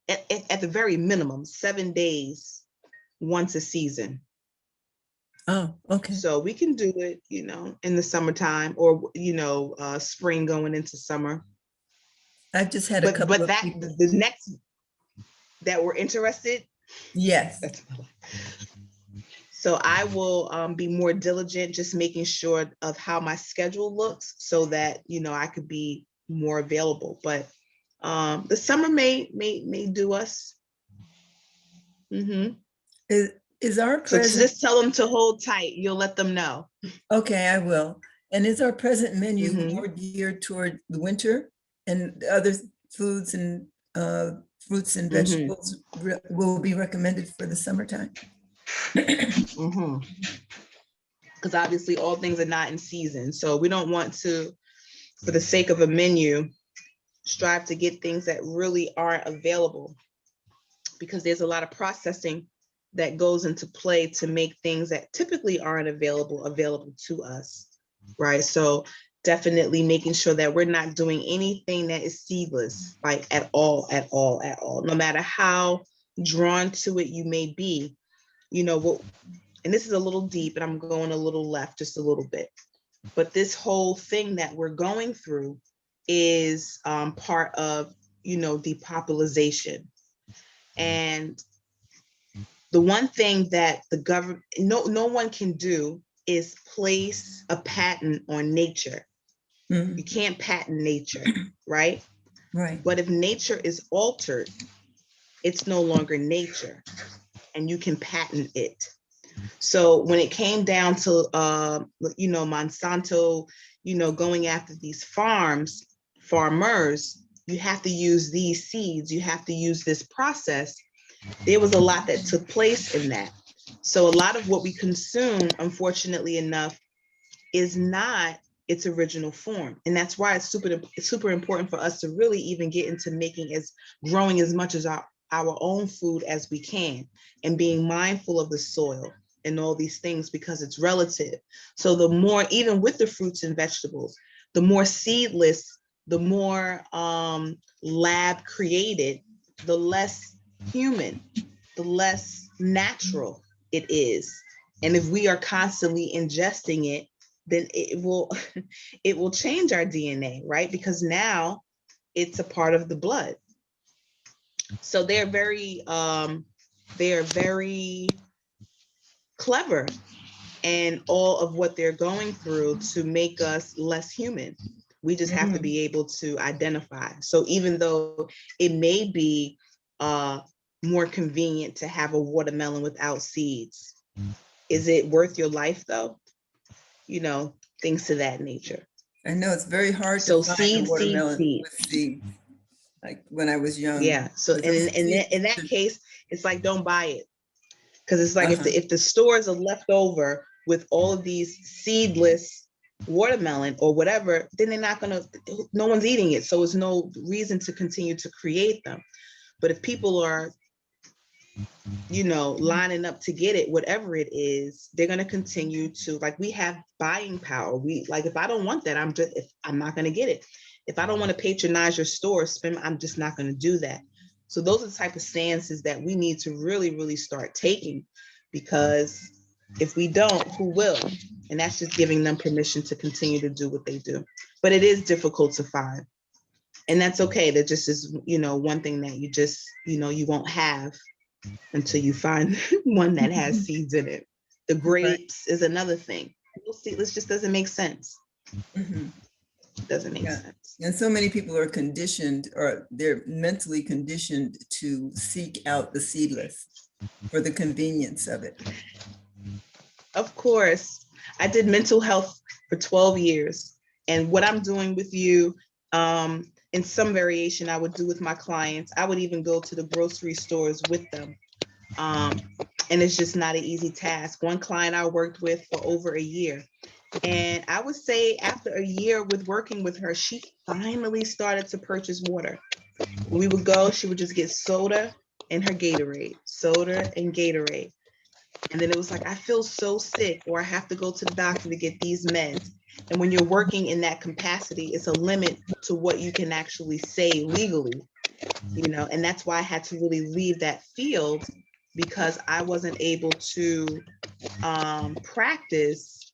at the very minimum 7 days once a season. Oh, okay. So we can do it, you know, in the summertime or, you know, spring going into summer. I've just had a But couple of that people. the next that we're interested, Yes. that's so I will be more diligent, just making sure of how my schedule looks so that, you know, I could be more available. But the summer may do us. Mm-hmm. Is our So present, just tell them to hold tight. You'll let them know. okay, I will. And is our present menu Mhm. more geared toward the winter, and other foods and fruits and vegetables will be recommended for the summertime? Mm-hmm. Because obviously all things are not in season. So we don't want to, for the sake of a menu, strive to get things that really aren't available, because there's a lot of processing that goes into play to make things that typically aren't available to us, right? So definitely making sure that we're not doing anything that is seedless, like at all, no matter how drawn to it you may be. You know what, and this is a little deep and I'm going a little left just a little bit, but this whole thing that we're going through is part of, you know, depopulation. And the one thing that the government, no one can do is place a patent on nature. Mhm. You can't patent nature, right? Right. But if nature is altered, it's no longer nature and you can patent it. So when it came down to, you know, Monsanto, you know, going after these farmers, you have to use these seeds, you have to use this process. There was a lot that took place in that. So a lot of what we consume, unfortunately enough, is not its original form. And that's why it's super important for us to really even get into growing as much as our own food as we can, and being mindful of the soil and all these things, because it's relative. So the more, even with the fruits and vegetables, the more seedless, the more lab created, the less human, the less natural it is. And if we are constantly ingesting it, then it will it will change our DNA, right? Because now it's a part of the blood. So they're very clever and all of what they're going through to make us less human. We just have to be able to identify. So even though it may be more convenient to have a watermelon without seeds, is it worth your life though? You know, things to that nature. I know it's very hard So to find a seed. watermelon with seeds, like when I was young. Yeah. So in that case, it's like, don't buy it. Because it's like, if the stores are left over with all of these seedless watermelon or whatever, then no one's eating it. So there's no reason to continue to create them. But if people are, you know, lining up to get it, whatever it is, they're going to continue to, like, we have buying power. If I don't want that, I'm not going to get it. If I don't want to patronize your store, I'm just not going to do that. So those are the type of stances that we need to really, really start taking, because if we don't, who will? And that's just giving them permission to continue to do what they do. But it is difficult to find. And that's okay. That just is, you know, one thing that you just, you know, you won't have until you find one that has seeds in it. The grapes is another thing. This just doesn't make sense. It doesn't make sense. And so many people are conditioned, or they're mentally conditioned to seek out the seedless for the convenience of it. Of course. I did mental health for 12 years. And what I'm doing with you, in some variation, I would do with my clients. I would even go to the grocery stores with them. And it's just not an easy task. One client I worked with for over a year. And I would say after a year with working with her, she finally started to purchase water. When we would go, she would just get soda and her Gatorade, soda and Gatorade. And then it was like, I feel so sick, or I have to go to the doctor to get these meds. And when you're working in that capacity, it's a limit to what you can actually say legally, you know, and that's why I had to really leave that field, because I wasn't able to practice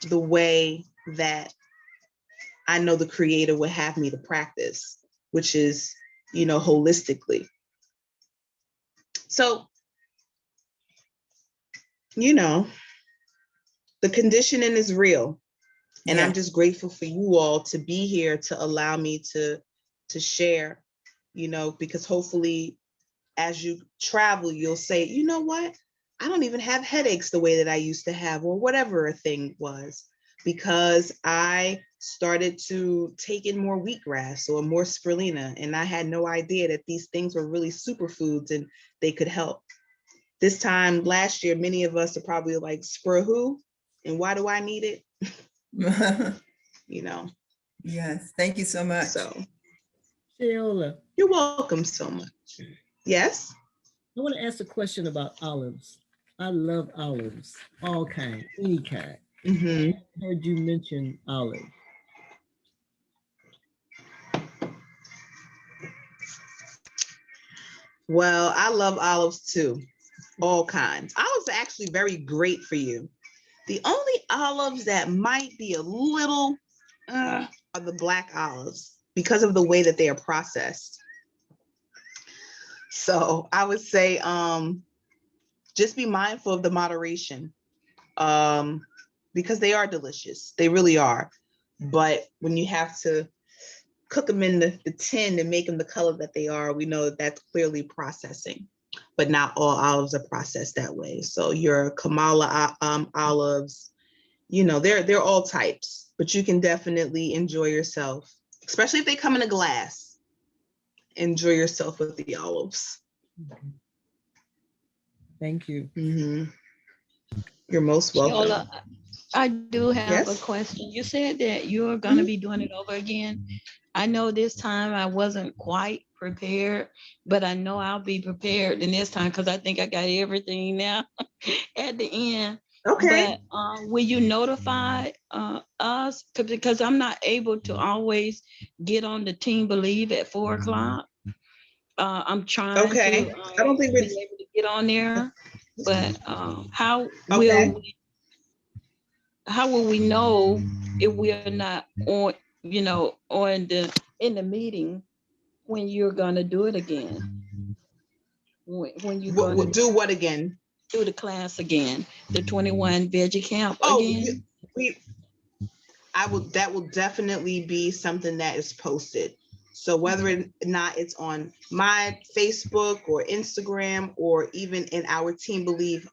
the way that I know the Creator would have me to practice, which is, you know, holistically. So, you know, the conditioning is real. And Yeah. I'm just grateful for you all to be here to allow me to share, you know, because hopefully as you travel, you'll say, you know what? I don't even have headaches the way that I used to have, or whatever a thing was, because I started to take in more wheatgrass or more spirulina. And I had no idea that these things were really superfoods and they could help. This time last year, many of us are probably like, spur who? And why do I need it? You know, Yes, thank you so much. so Sheola, you're welcome so much. Yes. I want to ask a question about olives. I love olives, all kinds, any kind. Mm-hmm. I heard you mention olive. Well, I love olives too, all kinds. Olives are actually very great for you. The only olives that might be a little are the black olives, because of the way that they are processed. So I would say just be mindful of the moderation, because they are delicious. They really are. But when you have to cook them in the tin and make them the color that they are, we know that that's clearly processing. But not all olives are processed that way. So your Kamala olives, you know, they're all types, but you can definitely enjoy yourself, especially if they come in a glass. Enjoy yourself with the olives. Thank you. Mm-hmm. You're most welcome. Sheola, I do have a Yes. question. You said that you're going to be doing it over again. I know this time I wasn't quite prepared, but I know I'll be prepared the next time, because I think I got everything now at the end. Okay. But will you notify us? Because I'm not able to always get on the Team Believe at 4 o'clock. I'm trying Okay. to I don't think we're be able to get on there, but how okay. will we know if we're not on, on in the meeting when you're gonna do it again? When you're gonna Do what again? do the class again, the 21 Veg Camp Oh, again? that will definitely be something that is posted. So whether or not it's on my Facebook or Instagram, or even in our Team Believe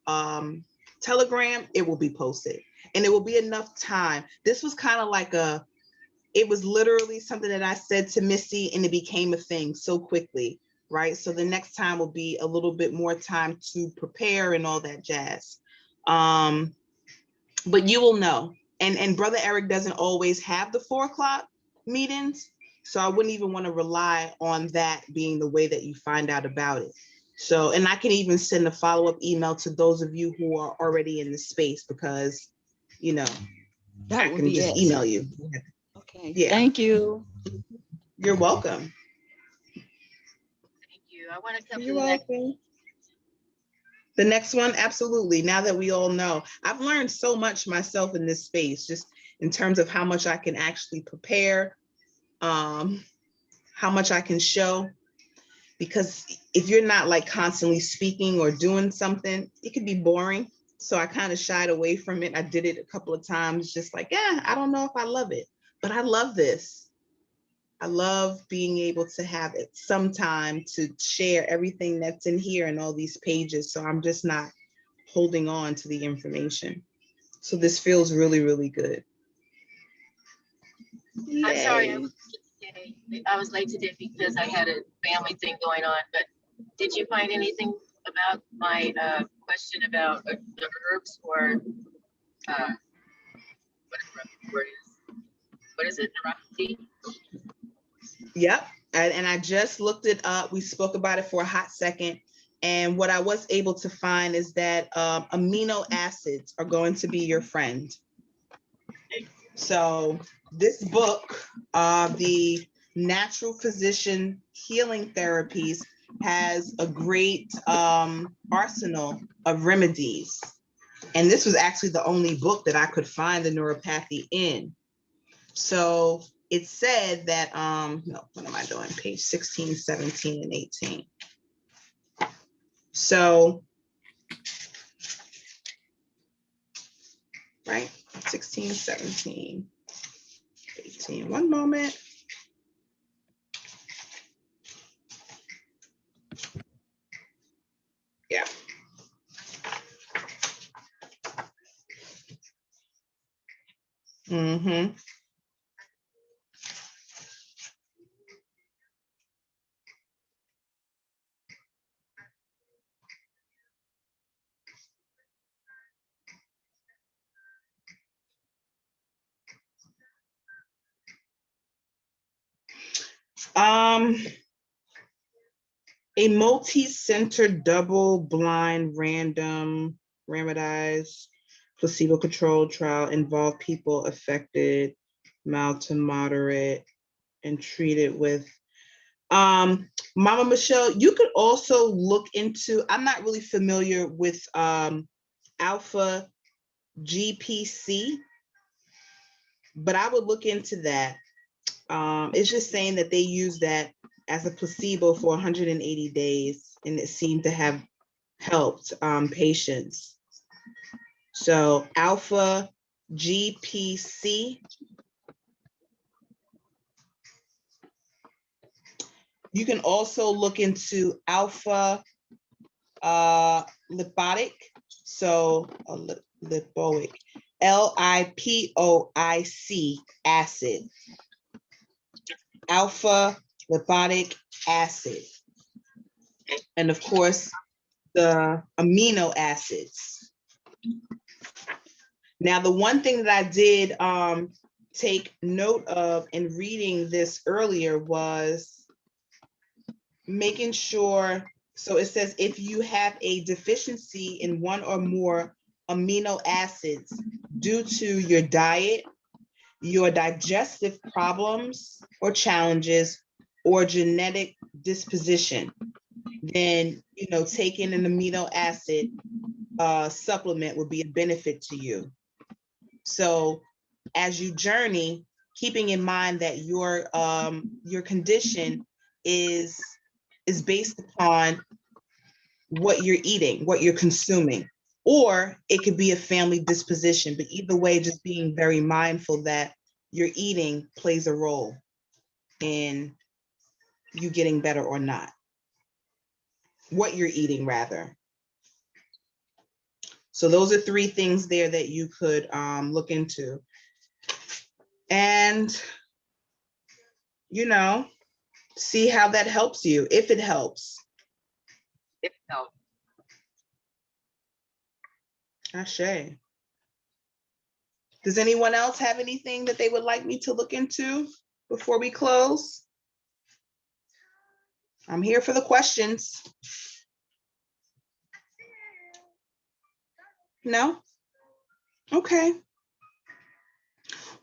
Telegram, it will be posted. And it will be enough time. This was kind of like it was literally something that I said to Missy, and it became a thing so quickly, right? So the next time will be a little bit more time to prepare and all that jazz. But you will know. And Brother Eric doesn't always have the 4 o'clock meetings. So I wouldn't even want to rely on that being the way that you find out about it. So, and I can even send a follow-up email to those of you who are already in the space, because, you know, That I would can be just email you. Okay. Yeah. Thank you. You're welcome. Thank you. I want to come to You're the next. welcome. The next one, absolutely. Now that we all know, I've learned so much myself in this space, just in terms of how much I can actually prepare, how much I can show. Because if you're not like constantly speaking or doing something, it could be boring. So I kind of shied away from it. I did it a couple of times, just like, yeah, I don't know if I love it, but I love this. I love being able to have it some time to share everything that's in here and all these pages. So I'm just not holding on to the information. So this feels really, really good. I'm sorry, Yay. I was late today because I had a family thing going on, but did you find anything about my question about the herbs or whatever the word is? What is it? Neuropathy? Yep. And I just looked it up. We spoke about it for a hot second. And what I was able to find is that amino acids are going to be your friend. So this book, the Natural Physician Healing Therapies, has a great arsenal of remedies. And this was actually the only book that I could find the neuropathy in. So it said that, no, what am I doing? Page 16, 17, and 18. So, right, 16, 17, 18. One moment. Yeah. Mm-hmm. A multi-center, double-blind, randomized, placebo-controlled trial involved people affected mild to moderate and treated with. Mama Michelle, you could also look into. I'm not really familiar with alpha GPC, but I would look into that. It's just saying that they use that as a placebo for 180 days, and it seemed to have helped patients. So alpha GPC. You can also look into alpha lipoic. So lipoic, LIPOIC acid. Alpha lipoic acid. And of course, the amino acids. Now, the one thing that I did take note of in reading this earlier was making sure, so it says if you have a deficiency in one or more amino acids due to your diet, your digestive problems or challenges, or genetic disposition, then taking an amino acid supplement would be a benefit to you. So as you journey, keeping in mind that your condition is based upon what you're eating, what you're consuming, or it could be a family disposition, but either way, just being very mindful that your eating plays a role in you getting better or not. What you're eating, rather. So those are 3 things there that you could look into. And, see how that helps you, if it helps. If no. Ashe. Does anyone else have anything that they would like me to look into before we close? I'm here for the questions. No? Okay.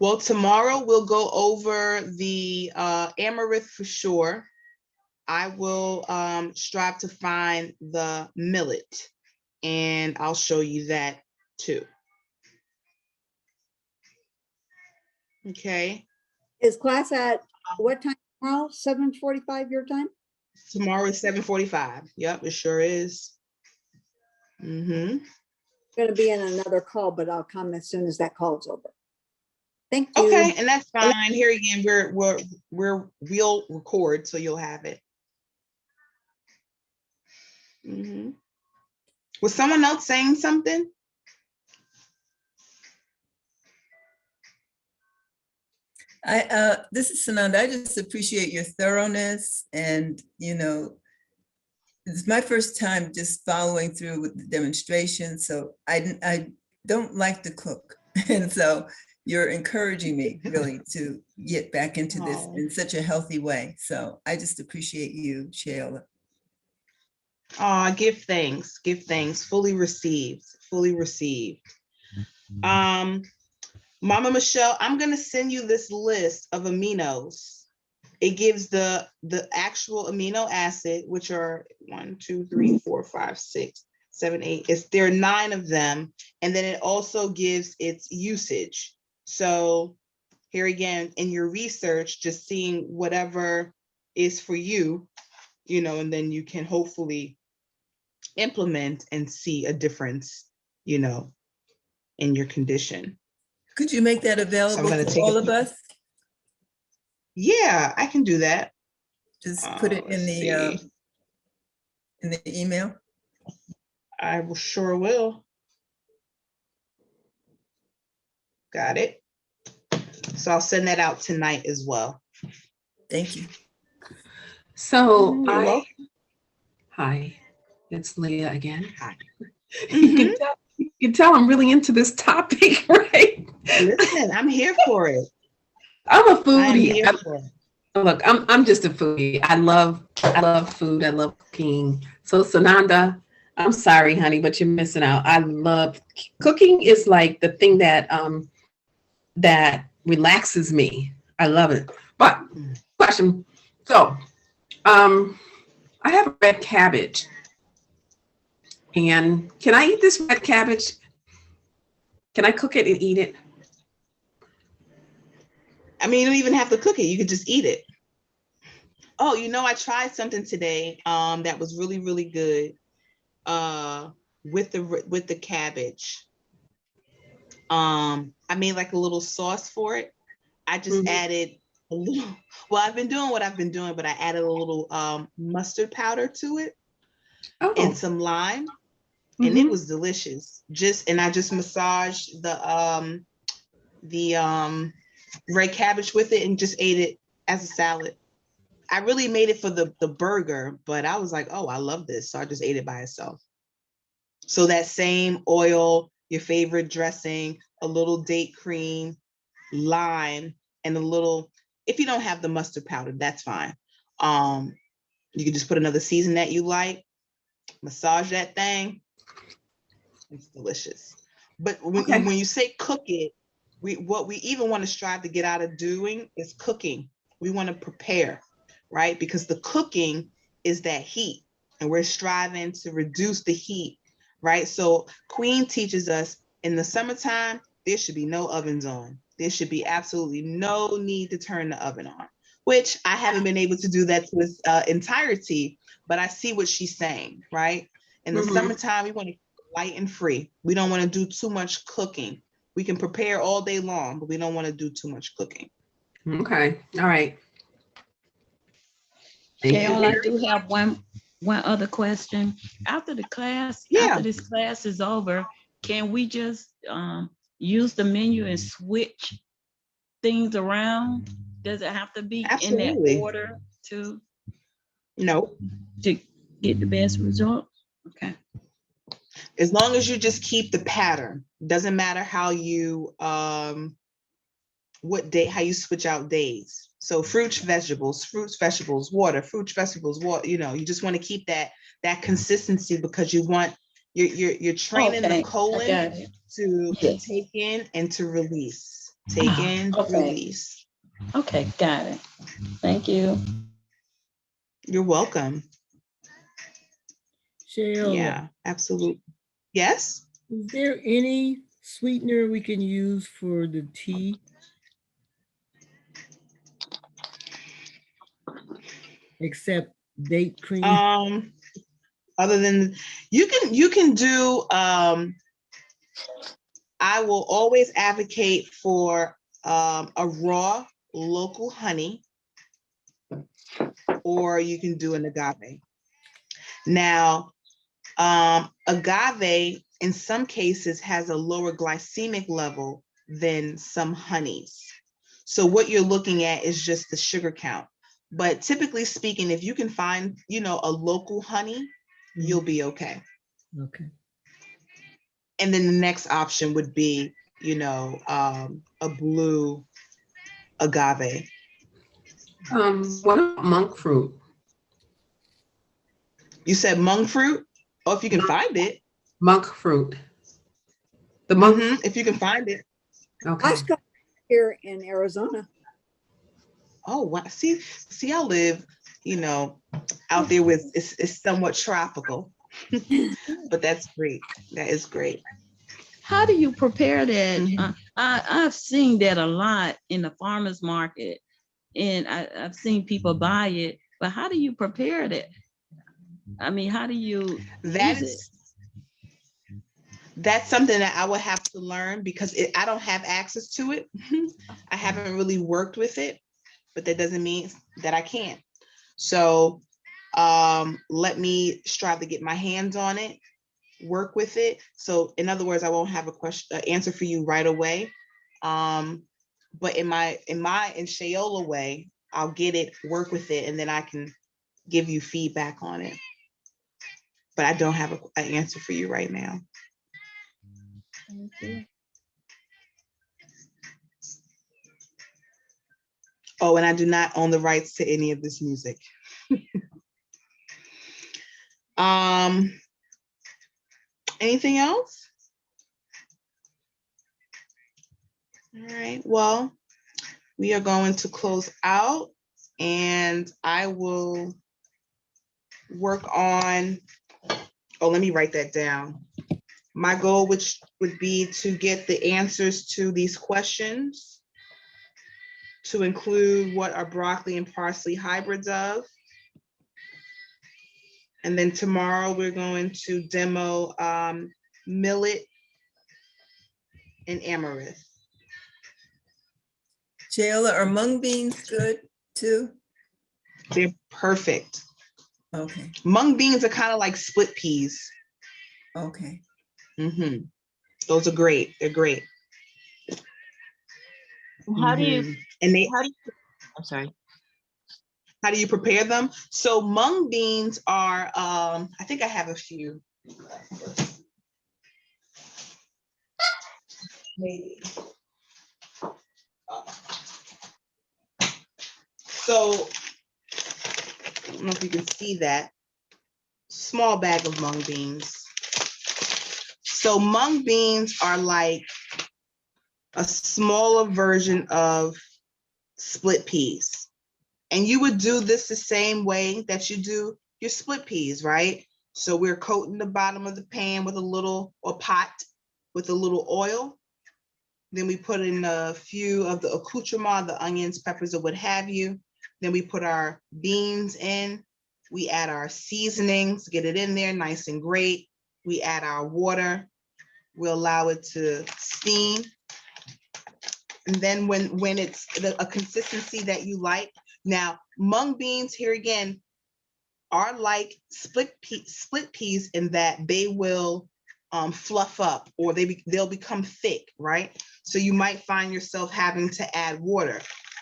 Well, tomorrow we'll go over the amaranth for sure. I will strive to find the millet, and I'll show you that too. Okay. Is class at what time tomorrow? 7:45 your time? Tomorrow is 7:45. Yep, it sure is. Mm-hmm. Going to be in another call, but I'll come as soon as that call is over. Thank you. Okay, and that's fine. Here again, we'll record, so you'll have it. Mm-hmm. Was someone else saying something? This is Sananda. I just appreciate your thoroughness, and it's my first time just following through with the demonstration. So I don't like to cook, and so you're encouraging me really to get back into this Oh. in such a healthy way. So I just appreciate you, Shayla. Give thanks, fully received, fully received. Mama Michelle, I'm gonna send you this list of aminos. It gives the actual amino acid, which are 1, 2, 3, 4, 5, 6, 7, 8. There are 9 of them, and then it also gives its usage. So here again, in your research, just seeing whatever is for you, and then you can hopefully implement and see a difference, in your condition. Could you make that So I'm available gonna to take all of us? Yeah, I can do that. Just put it in Let's see. the email. I sure will. Got it. So I'll send that out tonight as well. Thank you. So You're welcome. hi, it's Leah again. Hi. You can tell I'm really into this topic, right? Listen, I'm here for it. I'm a I'm foodie. here for it. Look, I'm just a foodie. I love food. I love cooking. So Sananda, I'm sorry, honey, but you're missing out. I love cooking. Is like the thing that that relaxes me. I love it. But question. So I have a red cabbage. And can I eat this red cabbage? Can I cook it and eat it? I mean, you don't even have to cook it. You could just eat it. Oh, I tried something today that was really, really good with the cabbage. I made like a little sauce for it. I just added a little, well, I've been doing what I've been doing, but I added a little mustard powder to it and some lime, and it was delicious. And I just massaged the red cabbage with it and just ate it as a salad. I really made it for the burger, but I was like, oh, I love this. So I just ate it by itself. So that same oil, your favorite dressing, a little date cream, lime, and a little, if you don't have the mustard powder, that's fine. You can just put another season that you like, massage that thing. It's delicious. But when you say cook it, what we even want to strive to get out of doing is cooking. We want to prepare, right? Because the cooking is that heat, and we're striving to reduce the heat, right? So Queen teaches us in the summertime, there should be no ovens on. There should be absolutely no need to turn the oven on, which I haven't been able to do that to its entirety, but I see what she's saying, right? In the summertime, we want to light and free. We don't want to do too much cooking. We can prepare all day long, but we don't want to do too much cooking. Okay. All right. Carol, I do have one other question. After the class, after this class is over, can we just use the menu and switch things around? Does it have to be in that order to get the best result? Okay. As long as you just keep the pattern, doesn't matter how you what day, how you switch out days. So fruits, vegetables, water, fruits, vegetables, water. You just want to keep that consistency, because you want you're training the colon to take in and to release. Take in, release. Okay, got it. Thank you. You're welcome. Shayla. Yeah, absolutely. Yes. Is there any sweetener we can use for the tea? Except date cream? Other than you can do I will always advocate for a raw local honey, or you can do an agave. Now, agave in some cases has a lower glycemic level than some honeys. So what you're looking at is just the sugar count. But typically speaking, if you can find, a local honey, you'll be okay. Okay. And then the next option would be, a blue agave. What about monk fruit? You said monk fruit? Or if you can find it. Monk fruit. The monk. If you can find it. Okay. Costco here in Arizona. Oh, wow. See, I live, out there with, it's somewhat tropical, but that's great. That is great. How do you prepare that? Mhm. I've seen that a lot in the farmer's market, and I've seen people buy it, but how do you prepare that? I mean, how do you That use it? is, that's something that I would have to learn because I don't have access to it. I haven't really worked with it, but that doesn't mean that I can't. So let me strive to get my hands on it, work with it. So in other words, I won't have an answer for you right away. But in Shayola way, I'll get it, work with it, and then I can give you feedback on it. But I don't have an answer for you right now. Oh, and I do not own the rights to any of this music. Anything else? All right, well, we are going to close out and I will work on, let me write that down. My goal, which would be to get the answers to these questions, to include what are broccoli and parsley hybrids of. And then tomorrow we're going to demo millet and amaranth. Shayla, are mung beans good too? They're perfect. Okay, Mung beans are kind of like split peas. okay. Those are great. They're great. How do you, And they, I'm sorry. how do you prepare them? So mung beans are, I think I have a few. Maybe. So, I don't know if you can see that. Small bag of mung beans. So mung beans are like a smaller version of split peas. And you would do this the same way that you do your split peas, right? So we're coating the bottom of the pan with a little, or pot with a little oil. Then we put in a few of the accoutrement, the onions, peppers, or what have you. Then we put our beans in. We add our seasonings, get it in there nice and great. We add our water. We'll allow it to steam. And then when it's a consistency that you like. Now, mung beans here again are like split peas in that they will fluff up, or they'll become thick, right? So you might find yourself having to add water,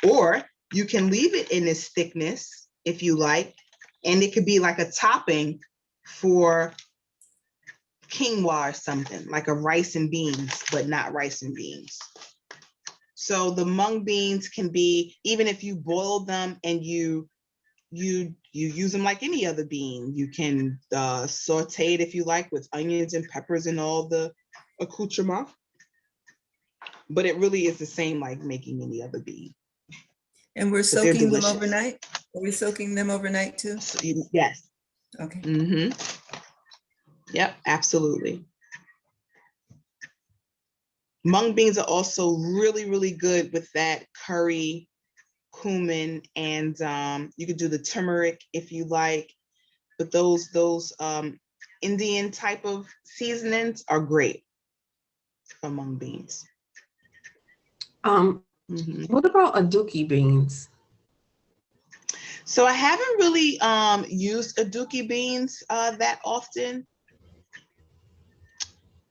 or you can leave it in this thickness if you like, and it could be like a topping for quinoa or something, like a rice and beans, but not rice and beans. So the mung beans can be, even if you boil them and you use them like any other bean. You can saute it if you like with onions and peppers and all the accoutrement. But it really is the same like making any other bean. And we're But they're soaking them delicious. overnight? Are we soaking them overnight too? So, yes. Okay. Yep, absolutely. Mung beans are also really, really good with that curry, cumin, and you could do the turmeric if you like. But those Indian type of seasonings are great for mung beans. What about aduki beans? So I haven't really used aduki beans that often.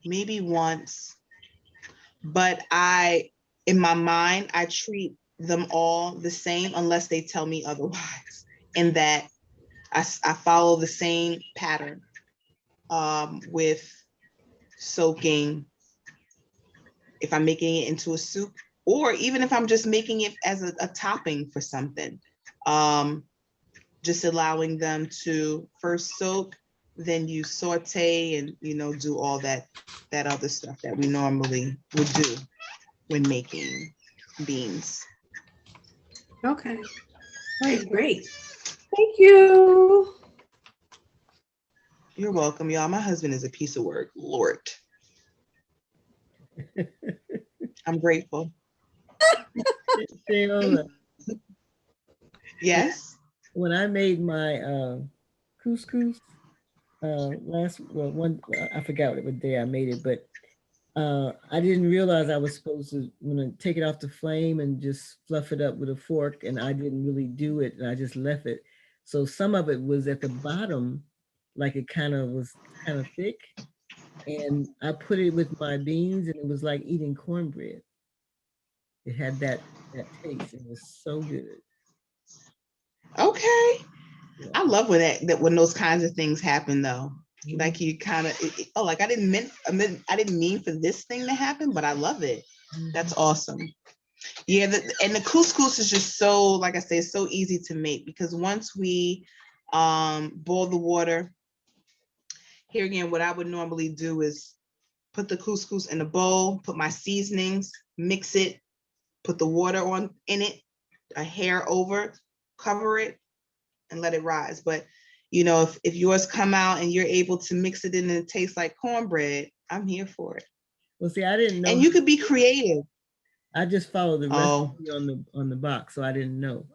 Maybe once. But in my mind, I treat them all the same unless they tell me otherwise, and that I follow the same pattern with soaking, if I'm making it into a soup, or even if I'm just making it as a topping for something. Just allowing them to first soak, then you saute and, you know, do all that other stuff that we normally would do when making beans. Okay. All right, great. Thank you. You're welcome, y'all. My husband is a piece of work, Lord. I'm grateful. Sheila, Yes. when I made my couscous I forgot what day I made it, but I didn't realize I was supposed to take it off the flame and just fluff it up with a fork, and I didn't really do it, and I just left it. So some of it was at the bottom, like it was kind of thick, and I put it with my beans, and it was like eating cornbread. It had that taste. It was so good. Okay. Yeah. I love when those kinds of things happen though. Mhm. Like you kind of, like I didn't mean for this thing to happen, but I love it. That's awesome. Yeah, and the couscous is just so, like I say, so easy to make, because once we boil the water, here again, what I would normally do is put the couscous in a bowl, put my seasonings, mix it, put the water in it, a hair over, cover it, and let it rise. But you know, if yours come out and you're able to mix it in and it tastes like cornbread, I'm here for it. Well, see, I didn't know. And you could be creative. I just followed the recipe on the box, so I didn't know,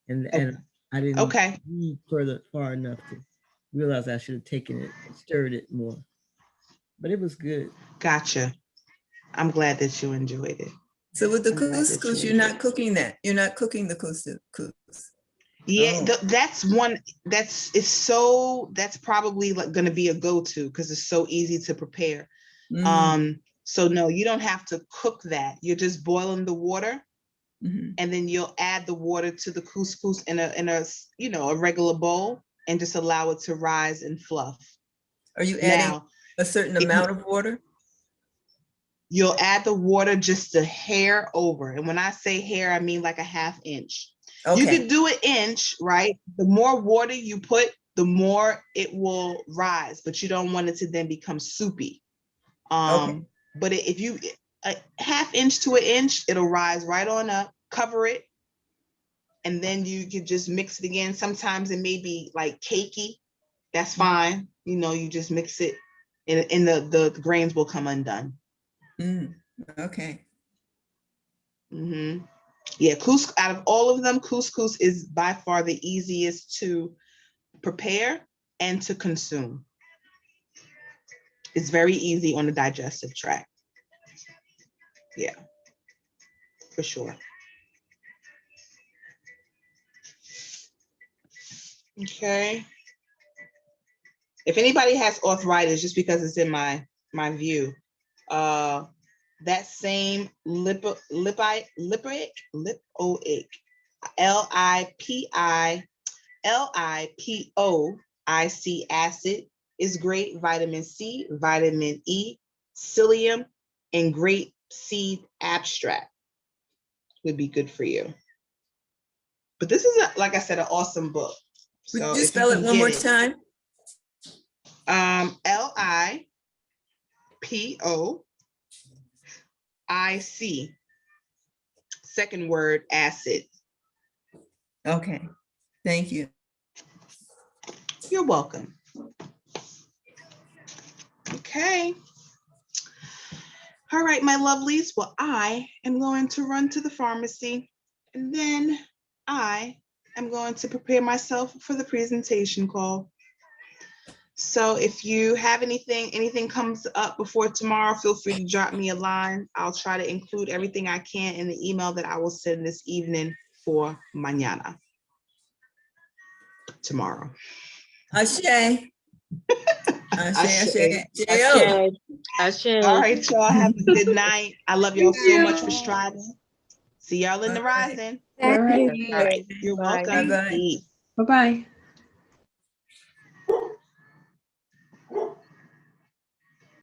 and I didn't read far enough to realize I should have taken it and stirred it more. But it was good. Gotcha. I'm glad that you enjoyed it. So with the couscous, you're not cooking that. You're not cooking the couscous. Yeah, that's probably like going to be a go-to because it's so easy to prepare. So no, you don't have to cook that. You're just boiling the water, and then you'll add the water to the couscous in a regular bowl and just allow it to rise and fluff. Are you adding a certain amount of water? You'll add the water just a hair over, and when I say hair, I mean like a ½ inch. Okay. You could do an inch, right? The more water you put, the more it will rise, but you don't want it to then become soupy. But if you a ½ inch to an inch, it'll rise right on up, cover it, and then you could just mix it again. Sometimes it may be like cakey. That's fine. You know, you just mix it and the grains will come undone. Okay. Yeah, couscous, out of all of them, couscous is by far the easiest to prepare and to consume. It's very easy on the digestive tract. Yeah, for sure. Okay. If anybody has arthritis, just because it's in my view, that same lipoic, lipoic acid is great. Vitamin C, vitamin E, psyllium, and grape seed abstract would be good for you. But this is, like I said, an awesome book. Would you spell it one more time? lipoic, second word, acid. Okay, thank you. You're welcome. Okay. All right, my lovelies. Well, I am going to run to the pharmacy, and then I am going to prepare myself for the presentation call. So if you have anything comes up before tomorrow, feel free to drop me a line. I'll try to include everything I can in the email that I will send this evening for mañana, tomorrow. Ashe. Ashe. All right, y'all, have a good night. I love y'all so much for striving. See y'all in the All right. rising. Thank right. you. All right. You're Bye. welcome. Bye-bye. Peace. Bye-bye.